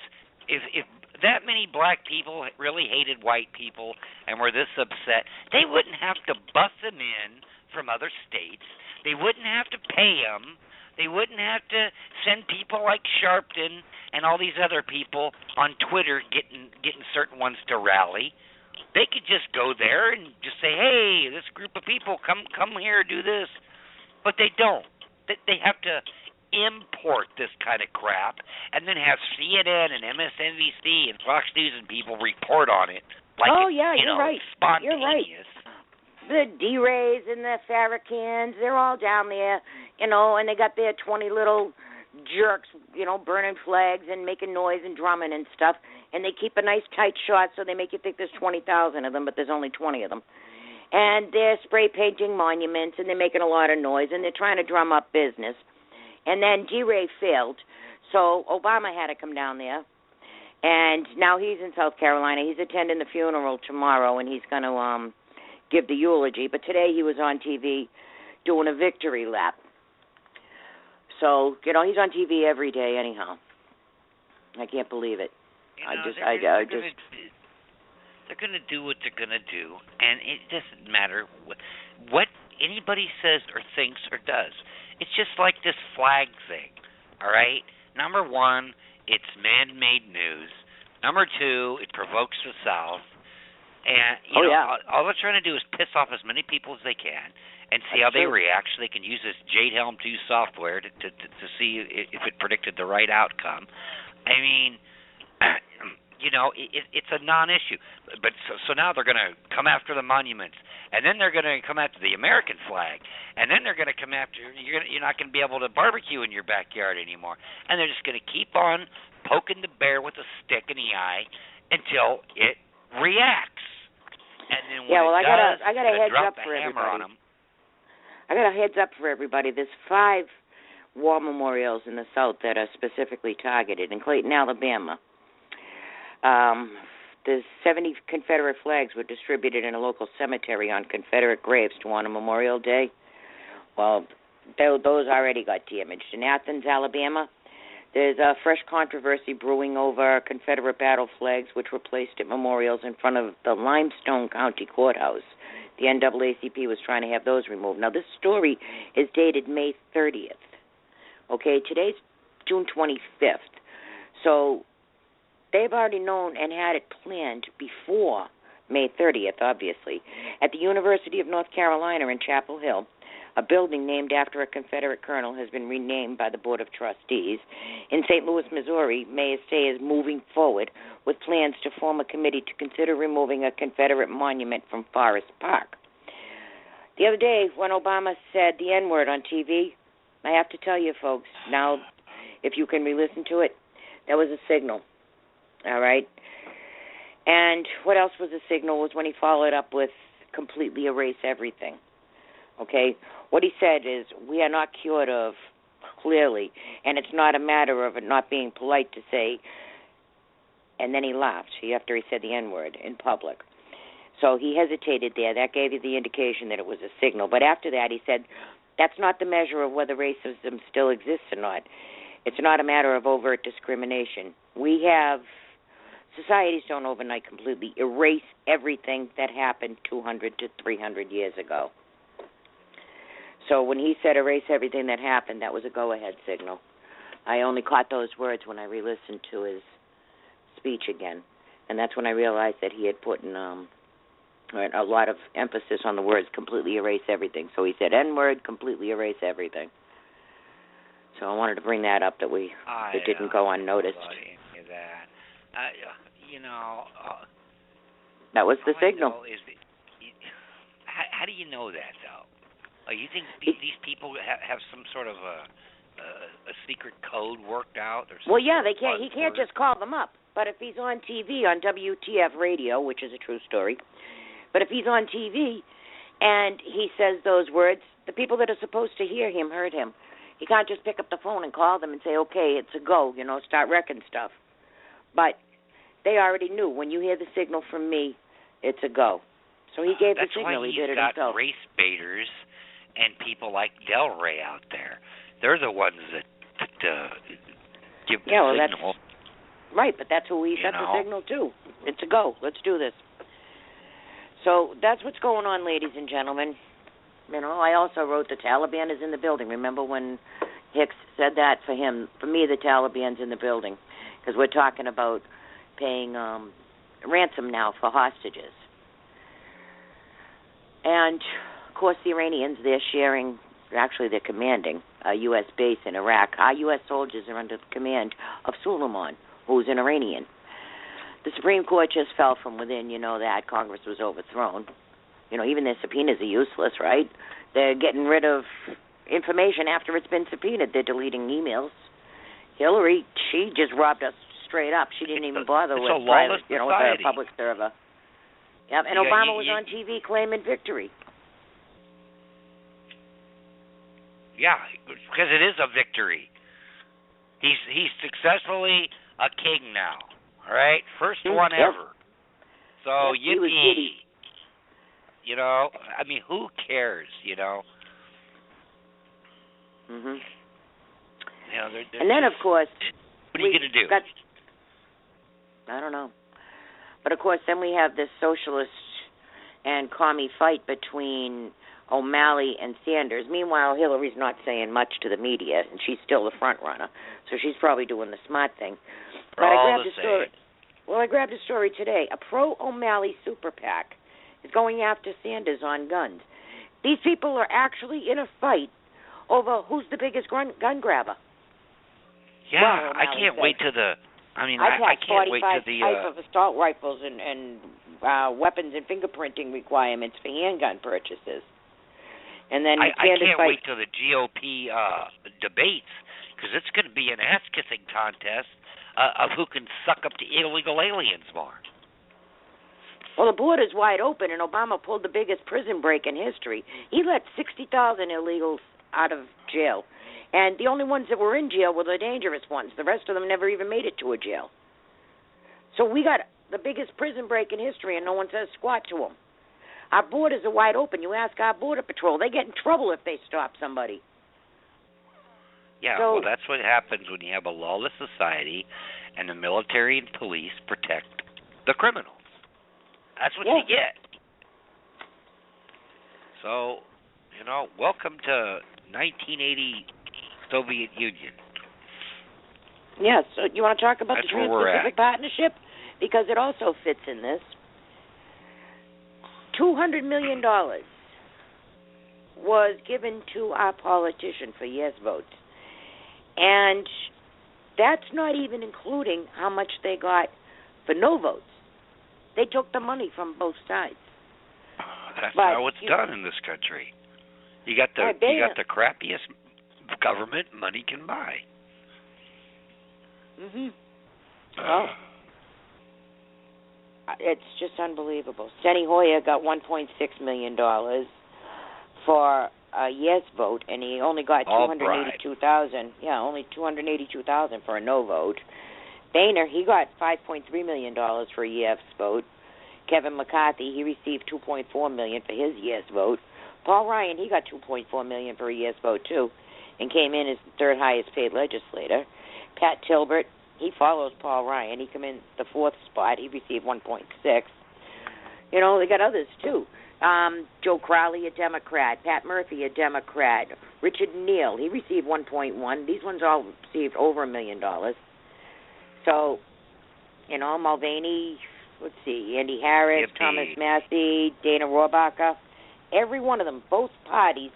if that many black people really hated white people and were this upset, they wouldn't have to bus them in from other states. They wouldn't have to pay them. They wouldn't have to send people like Sharpton and all these other people on Twitter getting certain ones to rally. They could just go there and just say, "Hey, this group of people, come here, do this." But they don't. They have to import this kind of crap and then have CNN and MSNBC and Fox News and people report on it like you're right. spontaneous. The D-Rays and the Farrakhan's, they're all down there, and they got their 20 little jerks, burning flags and making noise and drumming and stuff, and they keep a nice tight shot so they make you think there's 20,000 of them, but there's only 20 of them. And they're spray painting monuments, and they're making a lot of noise, and they're trying to drum up business. And then D-Ray failed, so Obama had to come down there, and now he's in South Carolina. He's attending the funeral tomorrow, and he's going to give the eulogy. But today he was on TV doing a victory lap. So, he's on TV every day anyhow. I can't believe it. They're going to do what they're going to do, and it doesn't matter what anybody says or thinks or does. It's just like this flag thing, all right? Number one, it's man-made news. Number two, it provokes the South. And, all they're trying to do is piss off as many people as they can and see how they react so they can use this Jade Helm 2 software to see if it predicted the right outcome. I mean, it's a non-issue. But so now they're going to come after the monuments, and then they're going to come after the American flag, and then they're going to come after you're not going to be able to barbecue in your backyard anymore, and they're just going to keep on poking the bear with a stick in the eye until it reacts. And then when I got a heads drop up the for hammer on everybody. them. I got a heads up for everybody. There's 5 war memorials in the South that are specifically targeted in Clayton, Alabama. The 70 Confederate flags were distributed in a local cemetery on Confederate graves to honor Memorial Day. Well, those already got damaged. In Athens, Alabama, there's a fresh controversy brewing over Confederate battle flags which were placed at memorials in front of the Limestone County Courthouse. The NAACP was trying to have those removed. Now, this story is dated May 30th. Okay, today's June 25th. So they've already known and had it planned before May 30th, obviously. At the University of North Carolina in Chapel Hill, a building named after a Confederate colonel has been renamed by the Board of Trustees. In St. Louis, Missouri, Mayor Say is moving forward with plans to form a committee to consider removing a Confederate monument from Forest Park. The other day, when Obama said the N-word on TV, I have to tell you, folks, now, if you can re-listen to it, that was a signal, all right? And what else was a signal was when he followed up with completely erase everything, okay? What he said is, we are not cured of, clearly, and it's not a matter of it not being polite to say, and then he laughed after he said the N-word in public. So he hesitated there. That gave you the indication that it was a signal. But after that, he said, that's not the measure of whether racism still exists or not. It's not a matter of overt discrimination. Societies don't overnight completely erase everything that happened 200 to 300 years ago. So when he said erase everything that happened, that was a go-ahead signal. I only caught those words when I re-listened to his speech again. And that's when I realized that he had put in a lot of emphasis on the words completely erase everything. So he said N-word, completely erase everything. So I wanted to bring that up, that it didn't go unnoticed. Any of that. That was the all signal. I know is that how do you know that, though? You think these people have some sort of a secret code worked out? Or well, yeah, they can't. He can't just call them up. But if he's on TV on WTF radio, which is a true story, but if he's on TV and he says those words, the people that are supposed to hear him heard him. He can't just pick up the phone and call them and say, okay, it's a go, start wrecking stuff. But they already knew, when you hear the signal from me, it's a go. So he gave the signal. He did it himself. That's why he's got race baiters and people like Del Rey out there. They're the ones that give the signal. That's right, but that's who we set the signal to. It's a go. Let's do this. So that's what's going on, ladies and gentlemen. I also wrote the Taliban is in the building. Remember when Hicks said that? For him, for me, the Taliban's in the building, because we're talking about paying ransom now for hostages. And, of course, the Iranians, they're commanding a U.S. base in Iraq. Our U.S. soldiers are under the command of Suleiman, who's an Iranian. The Supreme Court just fell from within, that. Congress was overthrown. Even their subpoenas are useless, right? They're getting rid of information after it's been subpoenaed. They're deleting emails. Hillary, she just robbed us straight up. She didn't even bother with private, with a public server. Yep, and Obama was on TV claiming victory. Yeah, because it is a victory. He's successfully a king now. All right, first one ever. So yippee! Who cares? Mhm. And then, of course, what are you going to do? I don't know. But of course, then we have this socialist and commie fight between O'Malley and Sanders. Meanwhile, Hillary's not saying much to the media, and she's still the front runner, so she's probably doing the smart thing. But I grabbed a story. Well, I grabbed a story today. A pro-O'Malley super PAC is going after Sanders on guns. These people are actually in a fight over who's the biggest gun grabber. Yeah, well, I can't wait to the. I can't wait to the type of assault rifles and weapons and fingerprinting requirements for handgun purchases. And then I can't wait till the GOP debates, because it's going to be an ass-kissing contest of who can suck up to illegal aliens more. Well, the border's wide open, and Obama pulled the biggest prison break in history. He let 60,000 illegals out of jail. And the only ones that were in jail were the dangerous ones. The rest of them never even made it to a jail. So we got the biggest prison break in history, and no one says squat to them. Our borders are wide open. You ask our Border Patrol. They get in trouble if they stop somebody. Yeah, well, that's what happens when you have a lawless society and the military and police protect the criminals. That's what you get. So, welcome to 1980 Soviet Union. Yes, so you want to talk about the Trans-Pacific Partnership? Because it also fits in this. $200 million was given to our politician for yes votes. And that's not even including how much they got for no votes. They took the money from both sides. That's how it's done in this country. You got the crappiest government money can buy. Mhm. Oh. It's just unbelievable. Steny Hoyer got $1.6 million for a yes vote, and he only got $282,000. Yeah, only $282,000 for a no vote. Boehner, he got $5.3 million for a yes vote. Kevin McCarthy, he received $2.4 million for his yes vote. Paul Ryan, he got $2.4 million for a yes vote too, and came in as the third highest paid legislator. Pat Tilbert, he follows Paul Ryan. He came in the fourth spot. He received $1.6. They got others too. Joe Crowley, a Democrat. Pat Murphy, a Democrat. Richard Neal, he received $1.1. These ones all received over $1 million. So, Mulvaney, let's see, Andy Harris, Yippee. Thomas Massey, Dana Rohrabacher, every one of them, both parties,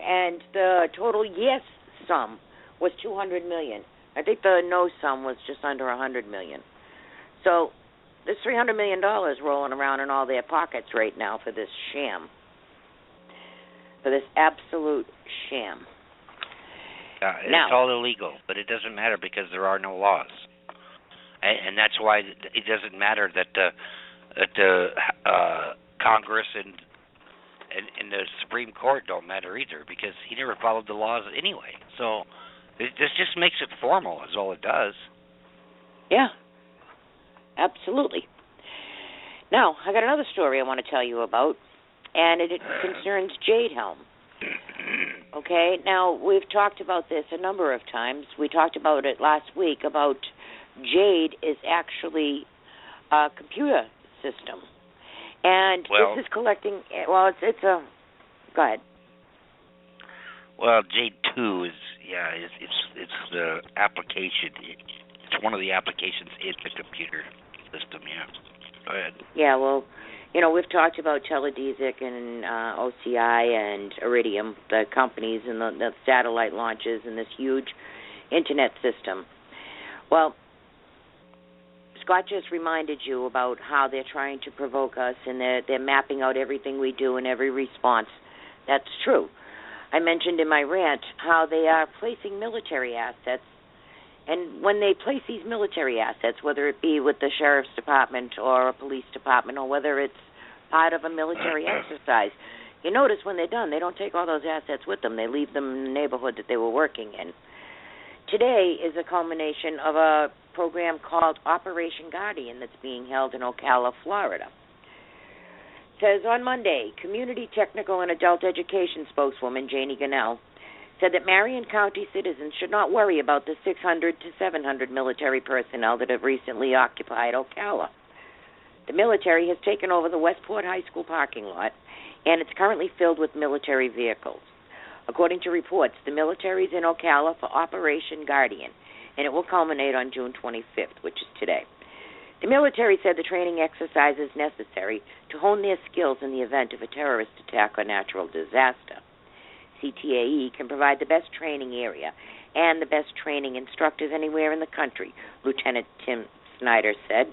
and the total yes sum was $200 million. I think the no sum was just under $100 million. So there's $300 million rolling around in all their pockets right now for this sham, for this absolute sham. It's all illegal, but it doesn't matter because there are no laws, and that's why it doesn't matter that the Congress and the Supreme Court don't matter either, because he never followed the laws anyway. So this just makes it formal, is all it does. Yeah, absolutely. Now, I got another story I want to tell you about, and it concerns Jade Helm. Okay, now we've talked about this a number of times. We talked about it last week about Jade is actually a computer system. And this is collecting, it's a, go ahead. Well, Jade 2 is it's the application. It's one of the applications in the computer system, yeah. Go ahead. Yeah, well, we've talked about Teledesic and OCI and Iridium, the companies and the satellite launches and this huge internet system. Well, Scott just reminded you about how they're trying to provoke us, and they're mapping out everything we do and every response. That's true. I mentioned in my rant how they are placing military assets, and when they place these military assets, whether it be with the sheriff's department or a police department, or whether it's part of a military exercise, you notice when they're done, they don't take all those assets with them. They leave them in the neighborhood that they were working in. Today is a culmination of a program called Operation Guardian that's being held in Ocala, Florida. It says on Monday, Community Technical and Adult Education spokeswoman Janie Gunnell said that Marion County citizens should not worry about the 600 to 700 military personnel that have recently occupied Ocala. The military has taken over the Westport High School parking lot, and it's currently filled with military vehicles. According to reports, the military is in Ocala for Operation Guardian, and it will culminate on June 25th, which is today. The military said the training exercise is necessary to hone their skills in the event of a terrorist attack or natural disaster. CTAE can provide the best training area and the best training instructors anywhere in the country, Lieutenant Tim Snyder said.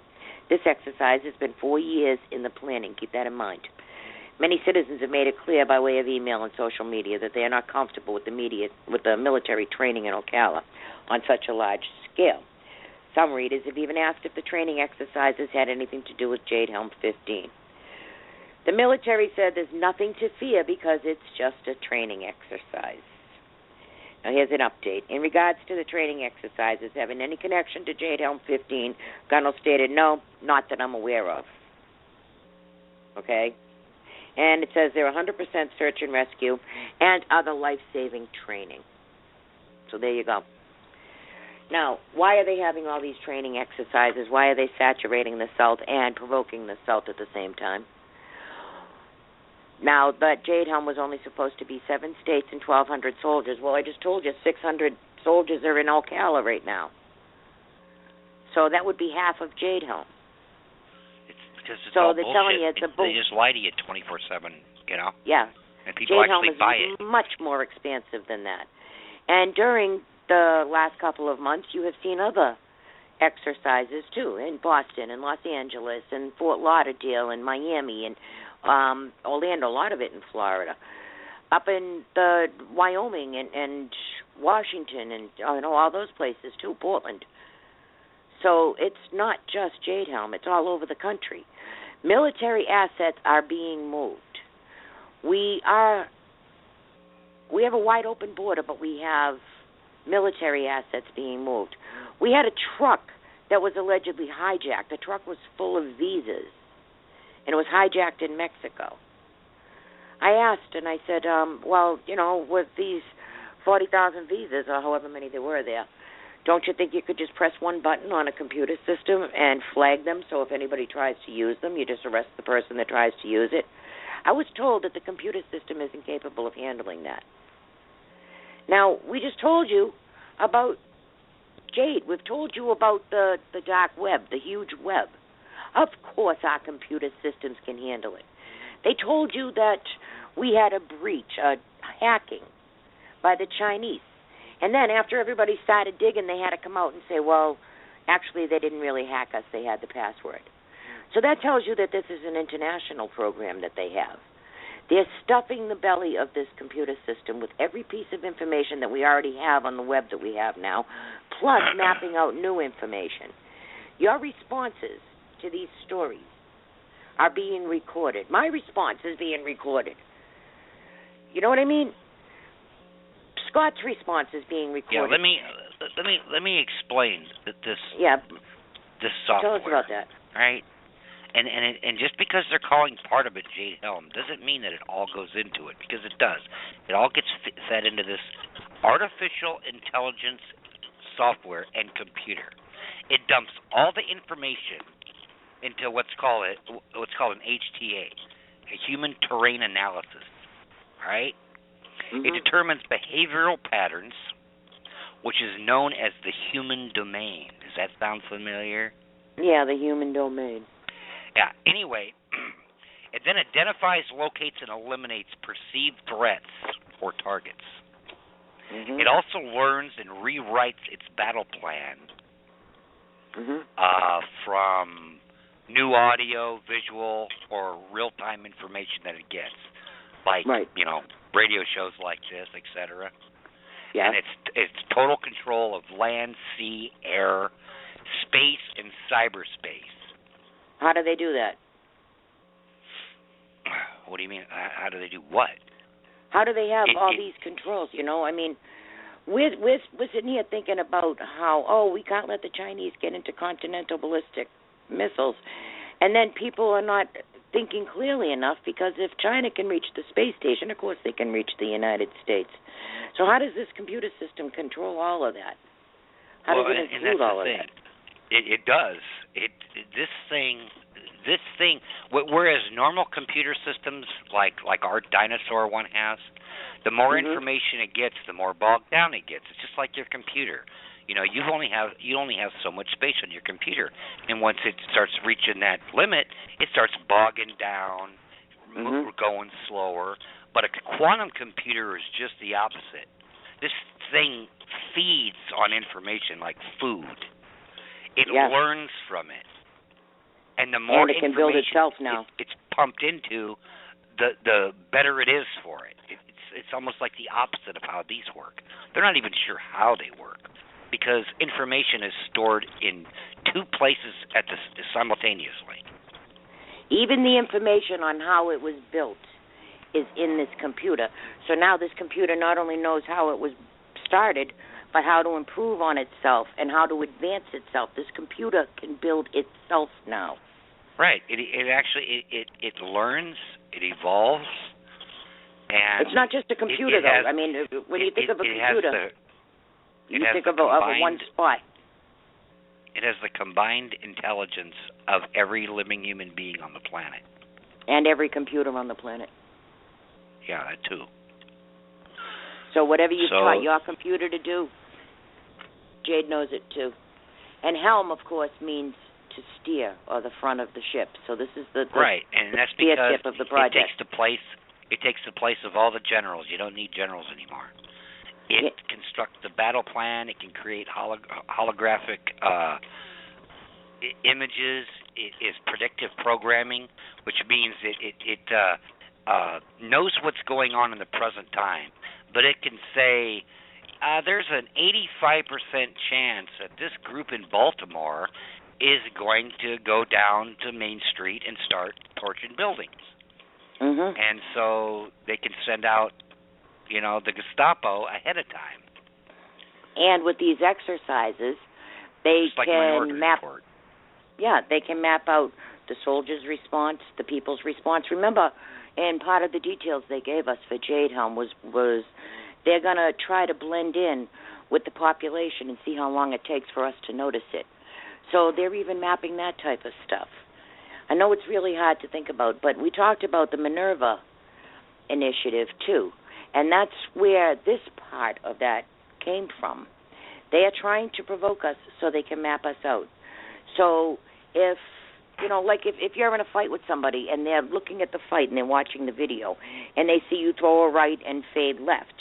This exercise has been 4 years in the planning. Keep that in mind. Many citizens have made it clear by way of email and social media that they are not comfortable with the military training in Ocala on such a large scale. Some readers have even asked if the training exercises had anything to do with Jade Helm 15. The military said there's nothing to fear because it's just a training exercise. Now here's an update. In regards to the training exercises having any connection to Jade Helm 15, Gunnell stated, no, not that I'm aware of. Okay? And it says they're 100% search and rescue and other life-saving training. So there you go. Now, why are they having all these training exercises? Why are they saturating the salt and provoking the salt at the same time? Now, that Jade Helm was only supposed to be 7 states and 1,200 soldiers. Well, I just told you 600 soldiers are in Ocala right now. So that would be half of Jade Helm. Because it's so all they're bullshit. Telling you it's a They just lie to you 24/7, Yeah. And people Jade Helm actually buy it. is much more expansive than that. And during the last couple of months, you have seen other exercises, too, in Boston and Los Angeles and Fort Lauderdale and Miami and Orlando, a lot of it in Florida, up in the Wyoming and Washington and all those places, too, Portland. So it's not just Jade Helm. It's all over the country. Military assets are being moved. We have a wide open border, but we have military assets being moved. We had a truck that was allegedly hijacked. The truck was full of visas, and it was hijacked in Mexico. I asked, and I said, with these 40,000 visas, or however many there were there, don't you think you could just press one button on a computer system and flag them, so if anybody tries to use them, you just arrest the person that tries to use it? I was told that the computer system isn't capable of handling that. Now, we just told you about Jade. We've told you about the dark web, the huge web. Of course our computer systems can handle it. They told you that we had a breach, a hacking by the Chinese, And then after everybody started digging, they had to come out and say, well, actually they didn't really hack us, they had the password. So that tells you that this is an international program that they have. They're stuffing the belly of this computer system with every piece of information that we already have on the web that we have now, plus mapping out new information. Your responses to these stories are being recorded. My response is being recorded. You know what I mean? Scott's response is being recorded. Yeah, let me explain this software. Tell us about that. Right? And just because they're calling part of it Jade Helm doesn't mean that it all goes into it, because it does. It all gets fed into this artificial intelligence software and computer. It dumps all the information into what's called an HTA, a human terrain analysis. Right? Mm-hmm. It determines behavioral patterns, which is known as the human domain. Does that sound familiar? Yeah, the human domain. Yeah, anyway, it then identifies, locates, and eliminates perceived threats or targets. Mm-hmm. It also learns and rewrites its battle plan from new audio, visual, or real-time information that it gets, like, radio shows like this, etc. Yeah. And it's total control of land, sea, air, space, and cyberspace. How do they do that? What do you mean? How do they do what? How do they have all these controls? I mean, we're sitting here thinking about how, we can't let the Chinese get into continental ballistic missiles. And then people are not thinking clearly enough, because if China can reach the space station, of course they can reach the United States. So how does this computer system control all of that? How does it include all of that? It does. This thing, whereas normal computer systems like our dinosaur one has, the more information it gets, the more bogged down it gets. It's just like your computer. You only have so much space on your computer, and once it starts reaching that limit, it starts bogging down, going slower. But a quantum computer is just the opposite. This thing feeds on information like food. It learns from it, and the more it can build itself now. It's pumped into, the better it is for it. It's almost like the opposite of how these work. They're not even sure how they work, because information is stored in two places simultaneously. Even the information on how it was built is in this computer. So now this computer not only knows how it was started, but how to improve on itself and how to advance itself. This computer can build itself now. Right. It actually learns, it evolves, and it's not just a computer, though. I mean, when you think of a computer, you think of a one spot. It has the combined intelligence of every living human being on the planet. And every computer on the planet. Yeah, that too. So whatever you taught your computer to do, Jade knows it too. And helm, of course, means to steer, or the front of the ship. So this is the right, and that's because tip of the project. It takes the place of all the generals. You don't need generals anymore. It constructs the battle plan. It can create holographic images. It is predictive programming, which means it knows what's going on in the present time. But it can say, there's an 85% chance that this group in Baltimore is going to go down to Main Street and start torching buildings. And so they can send out, the Gestapo ahead of time. And with these exercises, they can map. Report. Yeah, they can map out the soldiers' response, the people's response. Remember, and part of the details they gave us for Jade Helm was they're going to try to blend in with the population and see how long it takes for us to notice it. So they're even mapping that type of stuff. I know it's really hard to think about, but we talked about the Minerva initiative too, and that's where this part of that came from. They are trying to provoke us so they can map us out. So if you're in a fight with somebody and they're looking at the fight and they're watching the video and they see you throw a right and fade left,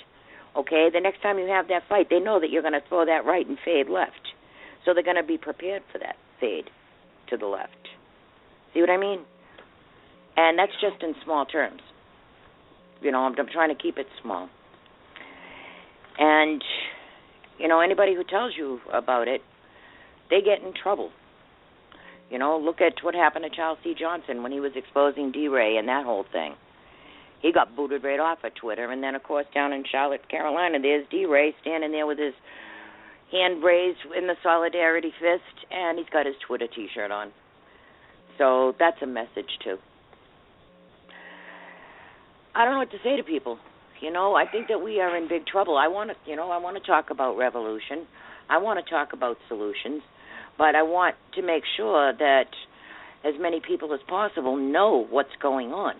Okay, the next time you have that fight, they know that you're going to throw that right and fade left. So they're going to be prepared for that fade to the left. See what I mean? And that's just in small terms. You know, I'm trying to keep it small. And, you know, anybody who tells you about it, they get in trouble. You know, look at what happened to Charles C. Johnson when he was exposing D-Ray and that whole thing. He got booted right off of Twitter. And then, of course, down in Charlotte, Carolina, there's D-Ray standing there with his hand raised in the solidarity fist, and he's got his Twitter T-shirt on. So that's a message, too. I don't know what to say to people. You know, I think that we are in big trouble. I want to talk about revolution. I want to talk about solutions. But I want to make sure that as many people as possible know what's going on.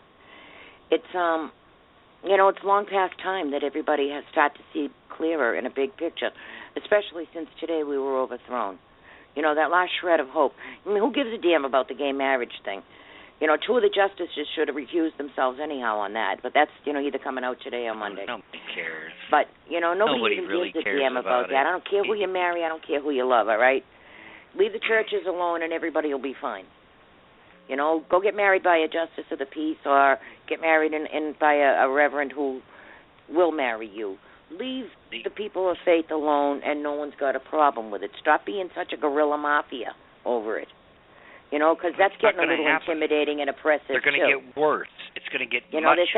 It's, it's long past time that everybody has started to see clearer in a big picture, especially since today we were overthrown. You know, that last shred of hope. I mean, who gives a damn about the gay marriage thing? You know, two of the justices should have recused themselves anyhow on that, but that's, either coming out today or Monday. Nobody cares. But, nobody even really gives a cares damn about that. I don't care who you marry. I don't care who you love, all right? Leave the churches alone and everybody will be fine. You know, go get married by a justice of the peace or get married by a reverend who will marry you. Leave the people of faith alone and no one's got a problem with it. Stop being such a guerrilla mafia over it. You know, because that's getting a little intimidating and oppressive. They're going to get worse. It's going to get much worse.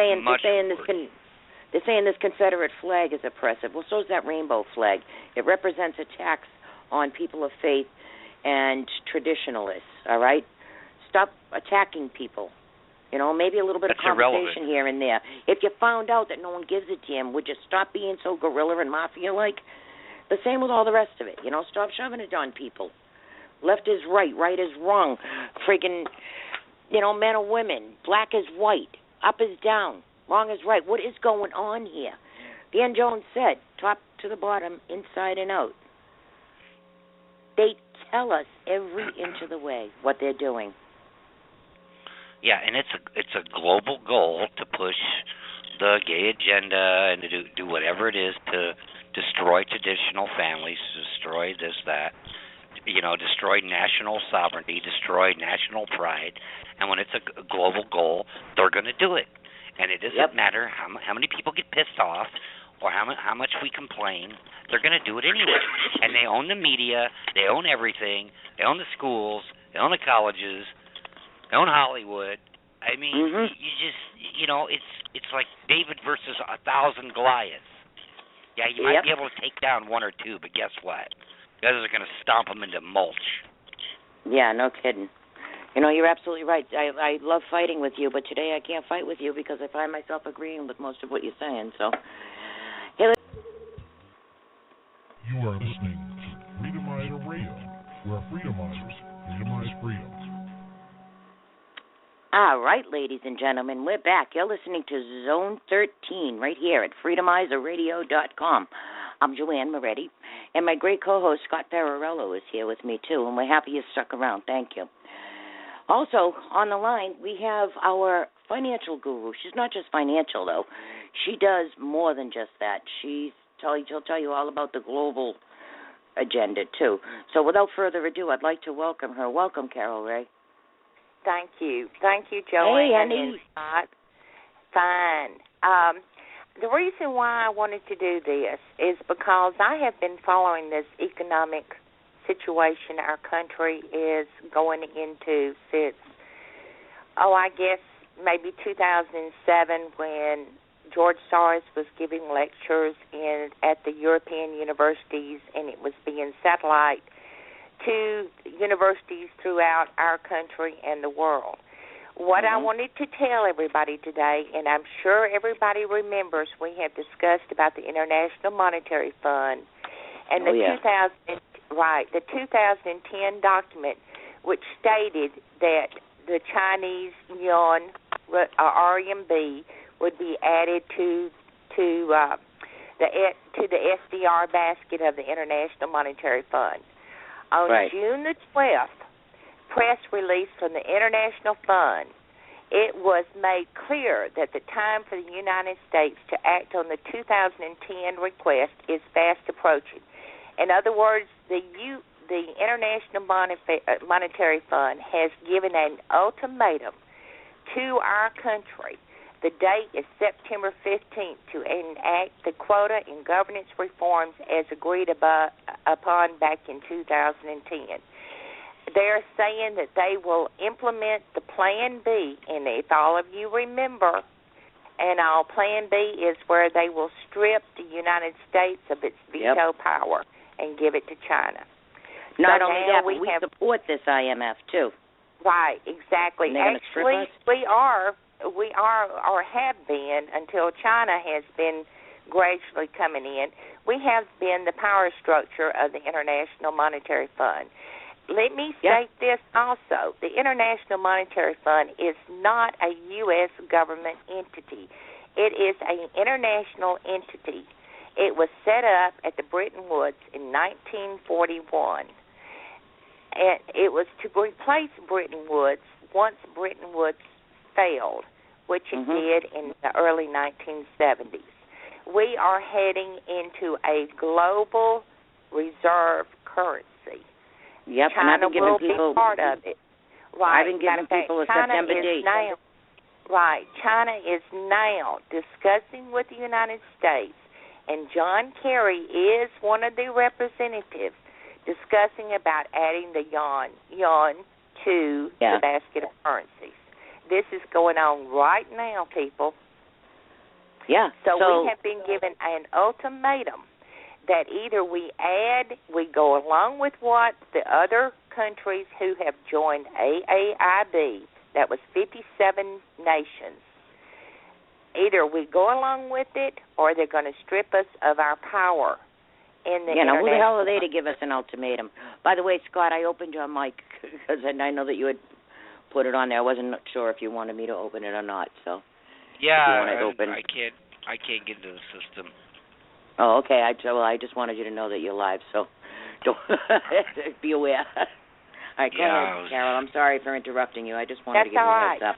They're saying this Confederate flag is oppressive. Well, so is that rainbow flag. It represents attacks on people of faith and traditionalists, all right? Stop attacking people. You know, maybe a little bit That's of conversation irrelevant. Here and there. If you found out that no one gives a damn, would you stop being so guerrilla and mafia-like? The same with all the rest of it. You know, stop shoving it on people. Left is right, right is wrong. Friggin', men or women. Black is white. Up is down. Wrong is right. What is going on here? Van Jones said, top to the bottom, inside and out. They tell us every inch of the way what they're doing. Yeah, and it's a global goal to push the gay agenda and to do whatever it is to destroy traditional families, to destroy this, that, destroy national sovereignty, destroy national pride. And when it's a global goal, they're going to do it. And it doesn't matter how many people get pissed off or how much we complain. They're going to do it anyway. And they own the media. They own everything. They own the schools. They own the colleges. They own Hollywood. I mean, you just, it's like David versus 1,000 Goliaths. Yeah, you might be able to take down one or two, but guess what? The others are going to stomp them into mulch. Yeah, no kidding. You're absolutely right. I love fighting with you, but today I can't fight with you because I find myself agreeing with most of what you're saying. So, hey, you are listening to Freedomizer Radio, where freedomizers freedomize freedom. All right, ladies and gentlemen, we're back. You're listening to Zone 13 right here at freedomizerradio.com. I'm Joanne Moretti, and my great co-host Scott Ferrarello is here with me, too, and we're happy you stuck around. Thank you. Also, on the line, we have our financial guru. She's not just financial, though. She does more than just that. She'll tell you all about the global agenda, too. So without further ado, I'd like to welcome her. Welcome, Carol Ray. Thank you. Thank you, Joanne. Hey, honey. Fine. The reason why I wanted to do this is because I have been following this economic situation our country is going into since, I guess maybe 2007 when George Soros was giving lectures at the European universities, and it was being satellite to universities throughout our country and the world. What I wanted to tell everybody today, and I'm sure everybody remembers, we have discussed about the International Monetary Fund and the 2010 document, which stated that the Chinese yuan, RMB, would be added to the SDR basket of the International Monetary Fund. On June the 12th, press release from the International Fund it was made clear that the time for the United States to act on the 2010 request is fast approaching. In other words, the International Monetary Fund has given an ultimatum to our country. The date is September 15th to enact the quota and governance reforms as agreed upon back in 2010. They're saying that they will implement the Plan B, and if all of you remember, Plan B is where they will strip the United States of its veto power and give it to China. Not only that, but we support this IMF too. Right, exactly. Actually, we are or have been until China has been gradually coming in. We have been the power structure of the International Monetary Fund. Let me state this also. The International Monetary Fund is not a U.S. government entity. It is an international entity. It was set up at the Bretton Woods in 1941. And it was to replace Bretton Woods once Bretton Woods failed, which it did in the early 1970s. We are heading into a global reserve currency. Yep, China and I've been giving will people, be part of it. Right. I've been giving people a September date. China is now discussing with the United States, and John Kerry is one of the representatives discussing about adding the yuan to the basket of currencies. This is going on right now, people. Yeah. So we have been given an ultimatum that either we go along with what the other countries who have joined AAIB, that was 57 nations, either we go along with it or they're going to strip us of our power in the now, who the hell are they to give us an ultimatum? By the way, Scott, I opened your mic because I know that you had put it on there. I wasn't sure if you wanted me to open it or not. So I can't get into the system. Oh, okay. I just wanted you to know that you're live, so don't be aware. All right, go ahead, Carol. I'm sorry for interrupting you. I just wanted to give you a heads up.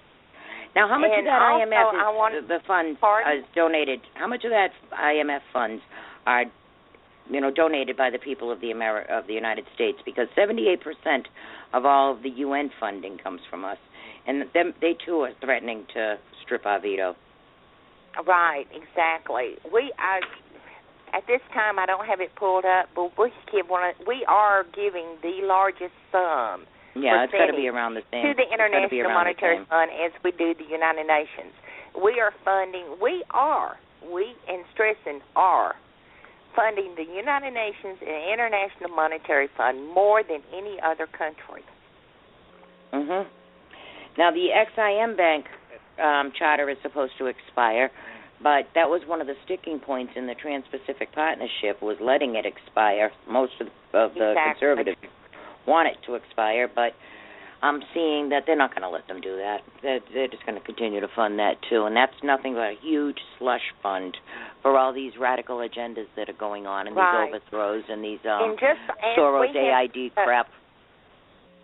Now, how much of that IMF the funds is donated? How much of that IMF funds are, donated by the people of the United States? Because 78% of all of the UN funding comes from us, and they too are threatening to strip our veto. Right, exactly. At this time, I don't have it pulled up, but we are giving the largest sum. Yeah, it's got to be around the same. To the International Monetary Fund as we do the United Nations. We are funding, and stressing are, funding the United Nations and the International Monetary Fund more than any other country. Now, the Ex-Im Bank charter is supposed to expire, but that was one of the sticking points in the Trans-Pacific Partnership, was letting it expire. Most of the conservatives want it to expire, but I'm seeing that they're not going to let them do that. They're just going to continue to fund that, too, and that's nothing but a huge slush fund for all these radical agendas that are going on, and these overthrows and these Soros AID crap.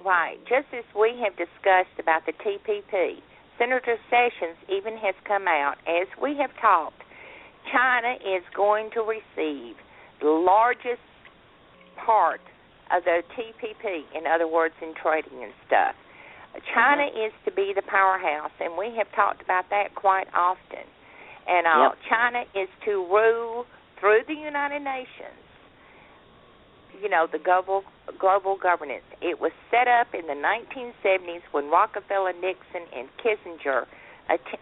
Right. Just as we have discussed about the TPP, Senator Sessions even has come out, as we have talked, China is going to receive the largest part of the TPP, in other words, in trading and stuff. China is to be the powerhouse, and we have talked about that quite often. And China is to rule through the United Nations, the global governance. It was set up in the 1970s when Rockefeller, Nixon, and Kissinger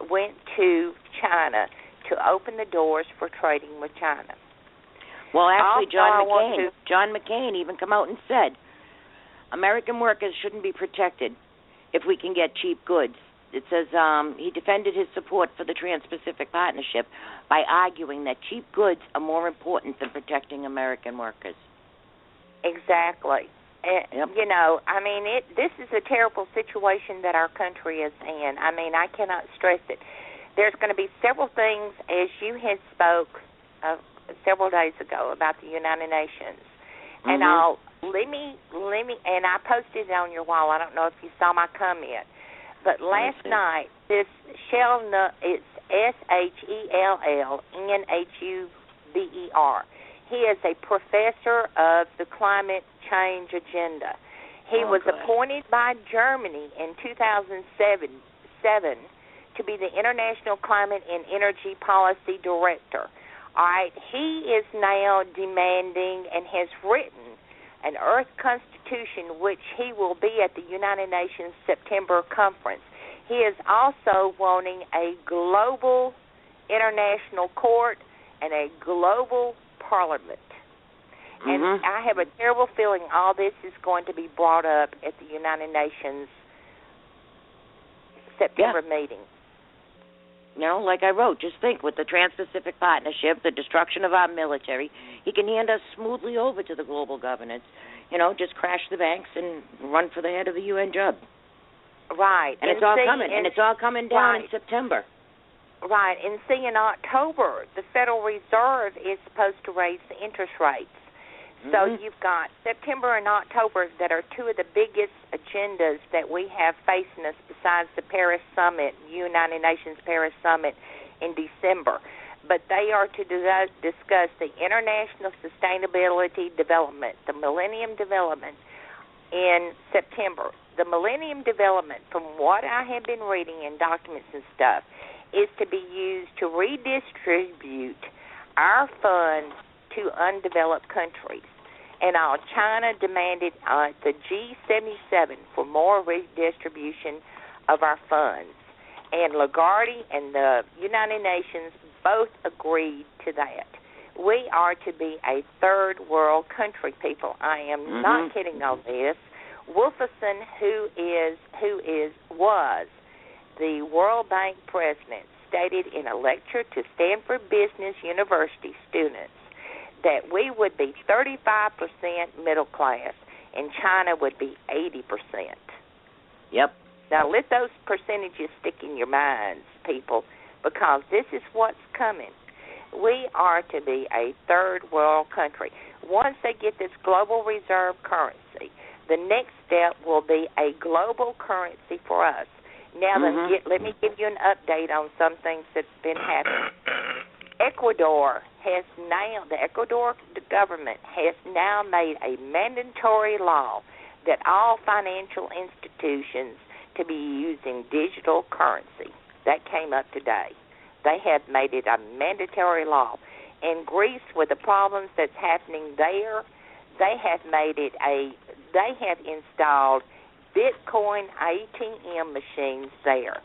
went to China to open the doors for trading with China. Well, actually, John McCain even come out and said, American workers shouldn't be protected if we can get cheap goods. It says he defended his support for the Trans-Pacific Partnership by arguing that cheap goods are more important than protecting American workers. Exactly. This is a terrible situation that our country is in. I cannot stress it. There's going to be several things, as you had spoke several days ago about the United Nations, and let me, and I posted it on your wall. I don't know if you saw my comment, But last night, this it's Shellnhuber. He is a professor of the climate change agenda. He was appointed by Germany in 2007 to be the International Climate and Energy Policy Director. All right, he is now demanding and has written an Earth Constitution, which he will be at the United Nations September conference. He is also wanting a global international court and a global parliament. And I have a terrible feeling all this is going to be brought up at the United Nations September meeting. You know, like I wrote, just think, with the Trans-Pacific Partnership, the destruction of our military, he can hand us smoothly over to the global governance. You know, just crash the banks and run for the head of the UN job. Right. And it's all coming. And it's all coming down in September. Right. And see, in October, the Federal Reserve is supposed to raise the interest rates. So you've got September and October that are two of the biggest agendas that we have facing us besides the Paris Summit, United Nations Paris Summit in December. But they are to discuss the International Sustainability Development, the Millennium Development, in September. The Millennium Development, from what I have been reading in documents and stuff, is to be used to redistribute our funds to undeveloped countries. And China demanded the G77 for more redistribution of our funds. And Lagarde and the United Nations both agreed to that. We are to be a third world country, people. I am not kidding on this. Wolfson, who was the World Bank president, stated in a lecture to Stanford Business University students that we would be 35% middle class and China would be 80%. Yep. Now, let those percentages stick in your minds, people, because this is what's coming. We are to be a third world country. Once they get this global reserve currency, the next step will be a global currency for us. Now, let me give you an update on some things that's been happening. The Ecuador government has now made a mandatory law that all financial institutions to be using digital currency. That came up today. They have made it a mandatory law. In Greece, with the problems that's happening there, they have installed Bitcoin ATM machines there.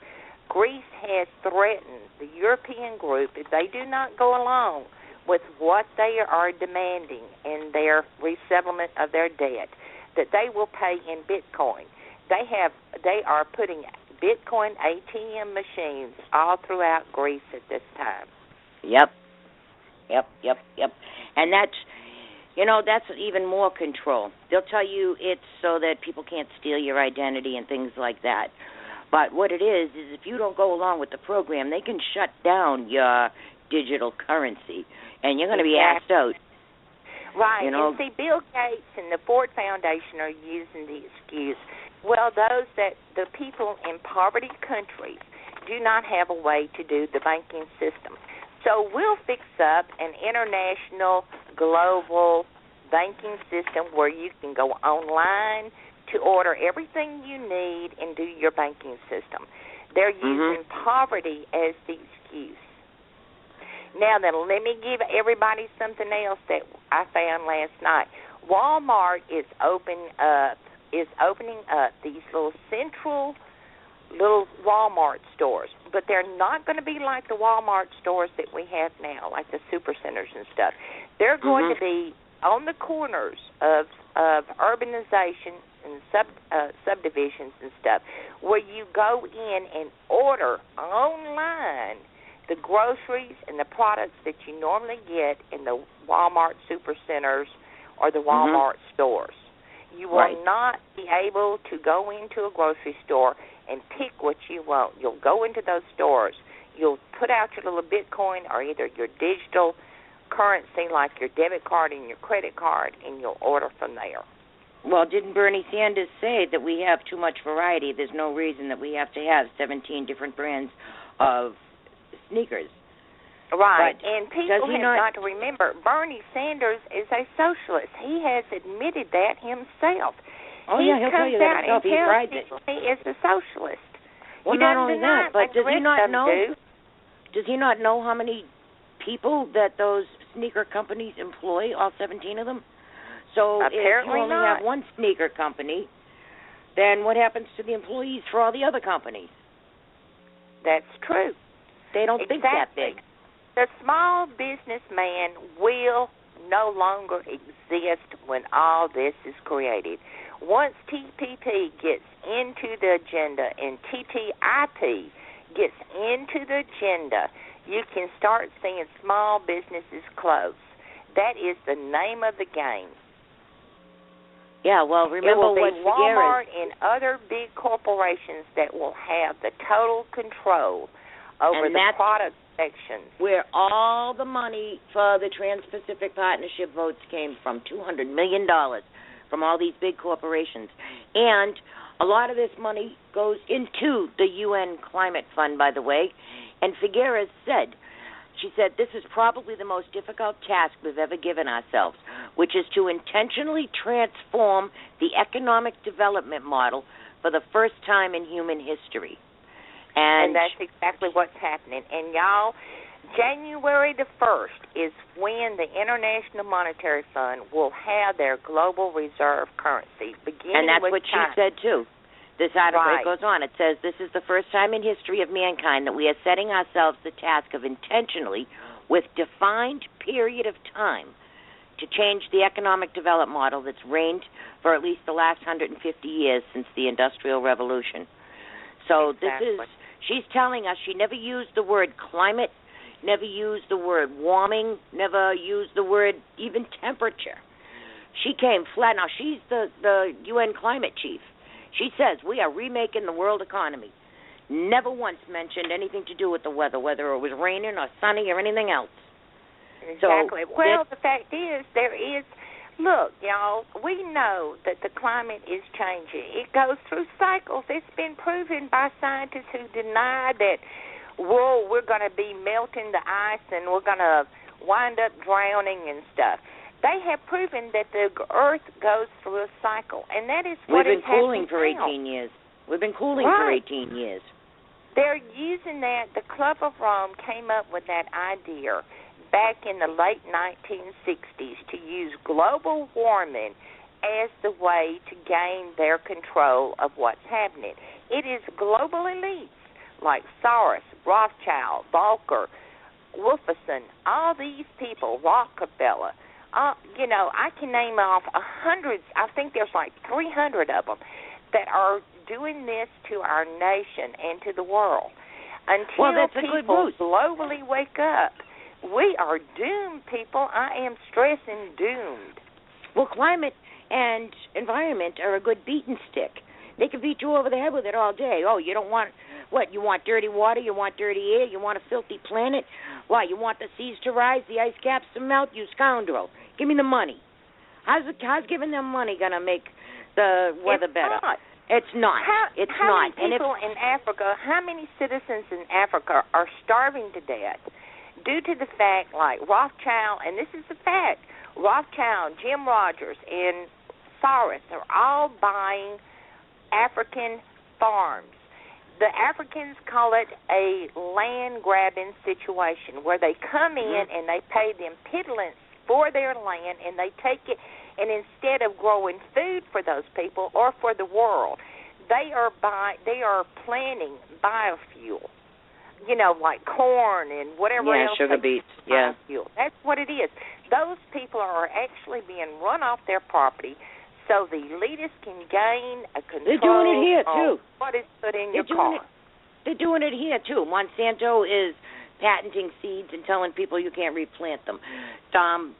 Greece has threatened the European group, if they do not go along with what they are demanding in their resettlement of their debt, that they will pay in Bitcoin. They are putting Bitcoin ATM machines all throughout Greece at this time. Yep. And that's even more control. They'll tell you it's so that people can't steal your identity and things like that. But what it is if you don't go along with the program, they can shut down your digital currency, and you're going to be asked out. Right. And see, Bill Gates and the Ford Foundation are using the excuse, well, the people in poverty countries do not have a way to do the banking system. So we'll fix up an international, global banking system where you can go online to order everything you need and do your banking system. They're using poverty as the excuse. Now then, let me give everybody something else that I found last night. Walmart is opening up these little central little Walmart stores, but they're not going to be like the Walmart stores that we have now, like the super centers and stuff. They're going to be on the corners of urbanization and subdivisions and stuff, where you go in and order online the groceries and the products that you normally get in the Walmart super centers or the Walmart stores. You will not be able to go into a grocery store and pick what you want. You'll go into those stores. You'll put out your little Bitcoin or either your digital currency like your debit card and your credit card, and you'll order from there. Well, didn't Bernie Sanders say that we have too much variety? There's no reason that we have to have 17 different brands of sneakers. Right, But and people have got to remember, Bernie Sanders is a socialist. He has admitted that himself. Oh, yeah, he'll tell you that himself. He's right. He is a socialist. Well, not only that, but does he not know? Does he not know how many people that those sneaker companies employ? All 17 of them. So apparently if you only have one sneaker company, then what happens to the employees for all the other companies? That's true. They don't think that big. The small businessman will no longer exist when all this is created. Once TPP gets into the agenda and TTIP gets into the agenda, you can start seeing small businesses close. That is the name of the game. Yeah, well, remember what Walmart and other big corporations that will have the total control over the product sections. Where all the money for the Trans-Pacific Partnership votes came from, $200 million from all these big corporations. And a lot of this money goes into the UN Climate Fund, by the way. And Figueres said, she said, this is probably the most difficult task we've ever given ourselves, which is to intentionally transform the economic development model for the first time in human history. And that's exactly what's happening. And y'all, January the 1st is when the International Monetary Fund will have their global reserve currency, beginning and that's with what China. She said, too. This article Right. goes on. It says, this is the first time in history of mankind that we are setting ourselves the task of intentionally, with defined period of time, to change the economic development model that's reigned for at least the last 150 years since the Industrial Revolution. So exactly. She's telling us she never used the word climate, never used the word warming, never used the word even temperature. She came flat. Now, she's the UN climate chief. She says we are remaking the world economy. Never once mentioned anything to do with the weather, whether it was raining or sunny or anything else. Exactly. So well, the fact is, look, y'all, we know that the climate is changing. It goes through cycles. It's been proven by scientists who deny that, we're going to be melting the ice and we're going to wind up drowning and stuff. They have proven that the Earth goes through a cycle, and that is what is happening. We've been cooling for 18 years. We've been cooling for 18 years. They're using that. The Club of Rome came up with that idea back in the late 1960s to use global warming as the way to gain their control of what's happening. It is global elites like Soros, Rothschild, Volcker, Wolfson, all these people, Rockefeller. I can name off hundreds. I think there's like 300 of them that are doing this to our nation and to the world. Until people globally wake up, we are doomed, people. I am stressing doomed. Well, climate and environment are a good beating stick. They can beat you over the head with it all day. Oh, you don't want what? You want dirty water? You want dirty air? You want a filthy planet? Why? You want the seas to rise, the ice caps to melt? You scoundrel! Give me the money. How's giving them money gonna make the weather better? It's not. It's how not. Many people in Africa? How many citizens in Africa are starving to death due to the fact, like Rothschild, and this is the fact, Rothschild, Jim Rogers, and Soros are all buying African farms. The Africans call it a land-grabbing situation where they come in and they pay them pittance for their land, and they take it, and instead of growing food for those people or for the world, they are planting biofuel, like corn and whatever else. Sugar beets. Yeah, biofuel. That's what it is. Those people are actually being run off their property, so the elitists can gain a control. They're doing it here too. What is put in your car? They're doing it here too. Monsanto is patenting seeds and telling people you can't replant them.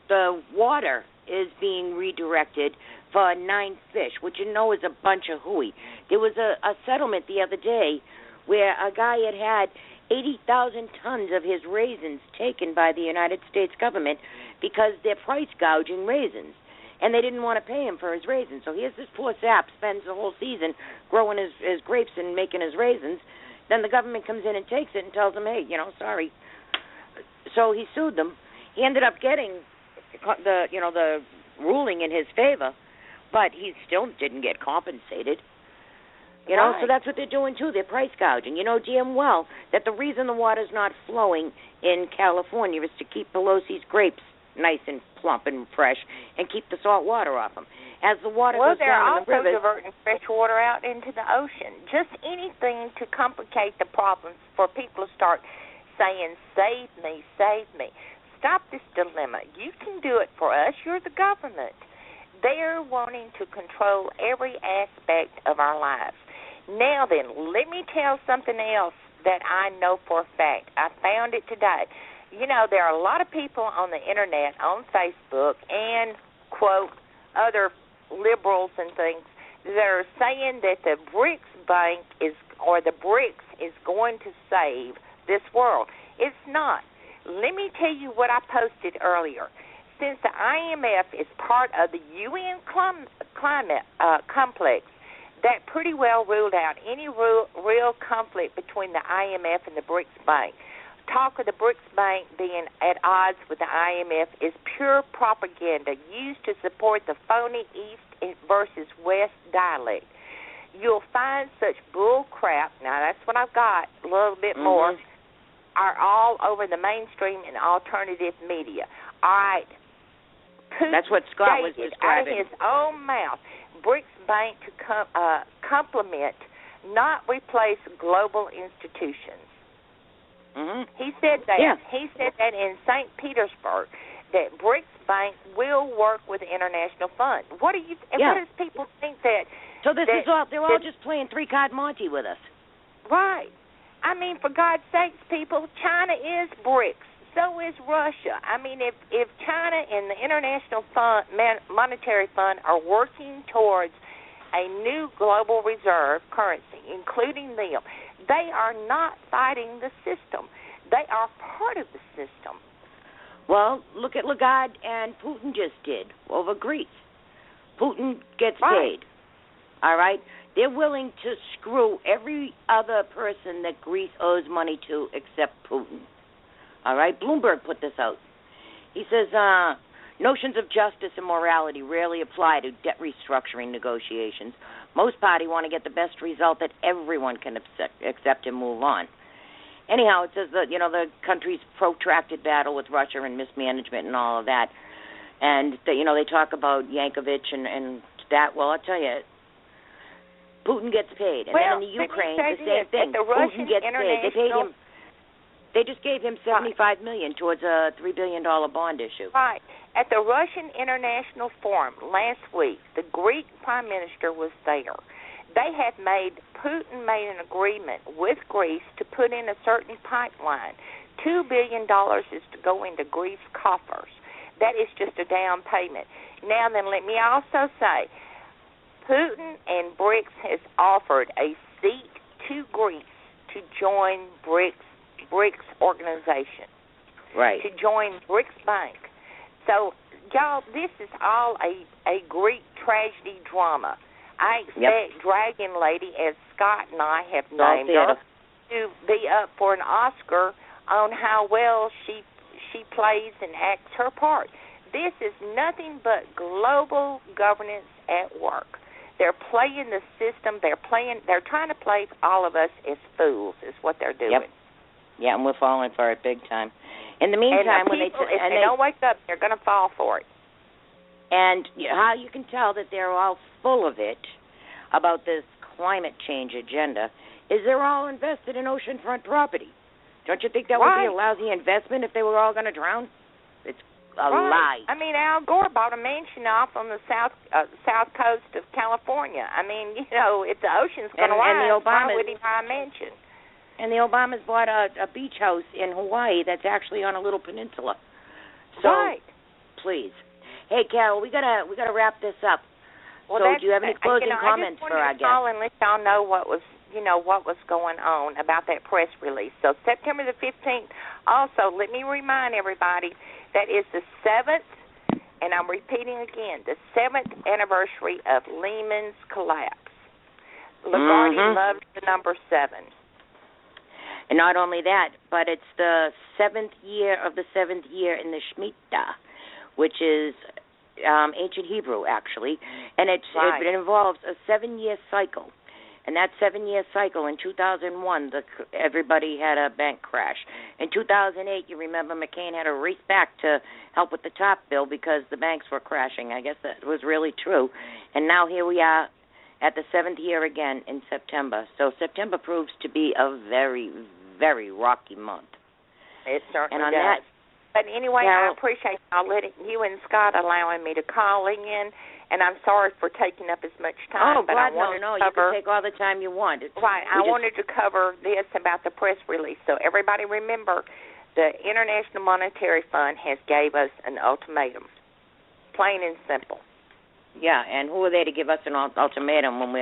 The water is being redirected for 9 fish, which is a bunch of hooey. There was a settlement the other day where a guy had 80,000 tons of his raisins taken by the United States government because they're price gouging raisins. and they didn't want to pay him for his raisins. So here's this poor sap spends the whole season growing his grapes and making his raisins. Then the government comes in and takes it and tells him, hey, sorry. So he sued them. He ended up getting the ruling in his favor, but he still didn't get compensated. Right. So that's what they're doing too. They're price gouging. You know damn well that the reason the water's not flowing in California is to keep Pelosi's grapes nice and plump and fresh and keep the salt water off them. As the water goes down in the they're rivers, also diverting fresh water out into the ocean. Just anything to complicate the problems for people to start saying, save me, save me. Stop this dilemma. You can do it for us. You're the government. They're wanting to control every aspect of our lives. Now then, let me tell something else that I know for a fact. I found it today. There are a lot of people on the Internet, on Facebook, and, quote, other liberals and things that are saying that the BRICS Bank the BRICS is going to save this world. It's not. Let me tell you what I posted earlier. Since the IMF is part of the UN climate complex, that pretty well ruled out any real conflict between the IMF and the BRICS Bank. Talk of the BRICS Bank being at odds with the IMF is pure propaganda used to support the phony East versus West dialect. You'll find such bull crap, now that's what I've got, a little bit more, are all over the mainstream and alternative media. All right. Putin that's what Scott was describing. Out of his own mouth, BRICS Bank to complement, not replace global institutions. Mm-hmm. He said that. Yeah. He said that in St. Petersburg, that BRICS Bank will work with the International Fund. What does people think that? So they're all just playing three-card Monty with us. Right. I mean, for God's sakes, people, China is BRICS. So is Russia. I mean, if China and the International Monetary Fund are working towards a new global reserve currency, including them, they are not fighting the system. They are part of the system. Well, look at Lagarde and Putin just did over Greece. Putin gets paid. All right? They're willing to screw every other person that Greece owes money to except Putin. All right? Bloomberg put this out. He says, notions of justice and morality rarely apply to debt restructuring negotiations. Most parties want to get the best result that everyone can accept and move on. Anyhow, it says that, the country's protracted battle with Russia and mismanagement and all of that. And, they talk about Yankovic and that. Well, I'll tell you, Putin gets paid. And then in the Ukraine, the same thing. Putin gets paid. They just gave him $75 million towards a $3 billion bond issue. Right. At the Russian International Forum last week, the Greek Prime Minister was there. Putin made an agreement with Greece to put in a certain pipeline. $2 billion is to go into Greece coffers. That is just a down payment. Now then, let me also say, Putin and BRICS has offered a seat to Greece to join BRICS organization. Right. To join BRICS Bank. So, y'all, this is all a Greek tragedy drama. I expect Dragon Lady, as Scott and I have named her, to be up for an Oscar on how well she plays and acts her part. This is nothing but global governance at work. They're playing the system. They're trying to play all of us as fools is what they're doing. Yep. Yeah, and we're falling for it big time. In the meantime, if they don't wake up, they're going to fall for it. And how you can tell that they're all full of it about this climate change agenda is they're all invested in oceanfront property. Don't you think that would be a lousy investment if they were all going to drown? It's a lie. I mean, Al Gore bought a mansion off on the south coast of California. I mean, if the ocean's going to rise, why would he buy a mansion? And the Obamas bought a beach house in Hawaii that's actually on a little peninsula. So, please. Hey, Carol, we gotta wrap this up. Well, so, do you have any closing comments for our guest? I just wanted to call and let y'all know what was going on about that press release. So, September the 15th. Also, let me remind everybody that is the 7th and I'm repeating again, the 7th anniversary of Lehman's collapse. LaGuardia loves the number 7. And not only that, but it's the 7th year of the 7th year in the Shemitah, which is ancient Hebrew, actually, and it involves a 7-year cycle. And that 7-year cycle, in 2001, everybody had a bank crash. In 2008, you remember McCain had to race back to help with the TOP bill because the banks were crashing. I guess that was really true. And now here we are at the 7th year again in September. So September proves to be a very, very rocky month. It certainly and on does. That, but anyway, I appreciate you and Scott allowing me to call in. And I'm sorry for taking up as much time. Oh, but God, I wanted no. To cover, you can take all the time you want. Right. I wanted to cover this about the press release. So everybody remember, the International Monetary Fund has gave us an ultimatum, plain and simple. Yeah, and who are they to give us an ultimatum when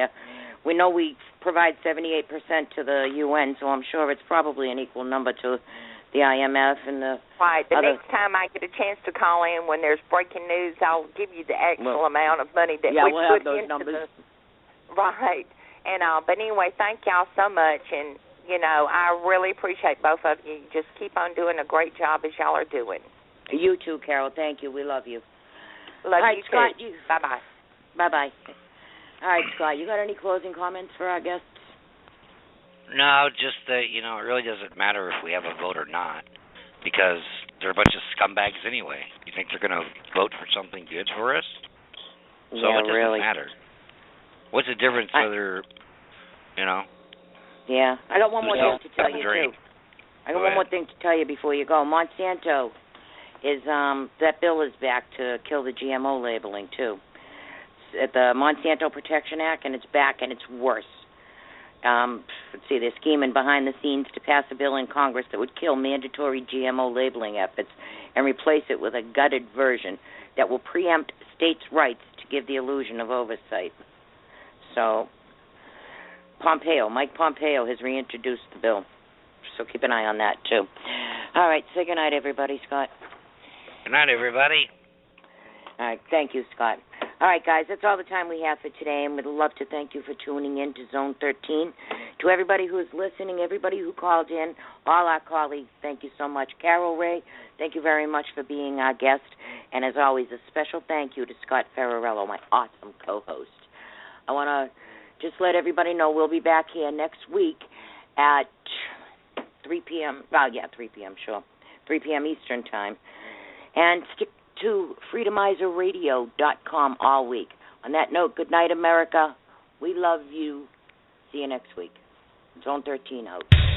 we know we provide 78% to the UN, so I'm sure it's probably an equal number to the IMF and the Right. The other. next time I get a chance to call in when there's breaking news, I'll give you the actual amount of money that we we'll put have those into numbers. Right. And but anyway, thank y'all so much, and I really appreciate both of you. Just keep on doing a great job as y'all are doing. You too, Carol. Thank you. We love you. Love you Scott, too. Bye-bye. Bye-bye. All right, Scott, you got any closing comments for our guests? No, just that, it really doesn't matter if we have a vote or not, because they're a bunch of scumbags anyway. You think they're going to vote for something good for us? So it doesn't matter. What's the difference whether, Yeah. I got one more thing to tell you, too. I got one more thing to tell you before you go. Monsanto is, that bill is back to kill the GMO labeling, too. At the Monsanto Protection Act, and it's back, and it's worse. Let's see, they're scheming behind the scenes to pass a bill in Congress that would kill mandatory GMO labeling efforts and replace it with a gutted version that will preempt states' rights to give the illusion of oversight. So, Mike Pompeo has reintroduced the bill. So keep an eye on that, too. All right, say goodnight, everybody, Scott. Good night, everybody. All right, thank you, Scott. All right, guys, that's all the time we have for today, and we'd love to thank you for tuning in to Zone 13. To everybody who's listening, everybody who called in, all our colleagues, thank you so much. Carol Ray, thank you very much for being our guest. And as always, a special thank you to Scott Ferrarello, my awesome co-host. I want to just let everybody know we'll be back here next week at 3 p.m. 3 p.m., sure. 3 p.m. Eastern Time. And stick to freedomizerradio.com all week. On that note, good night, America. We love you. See you next week. Zone 13 out.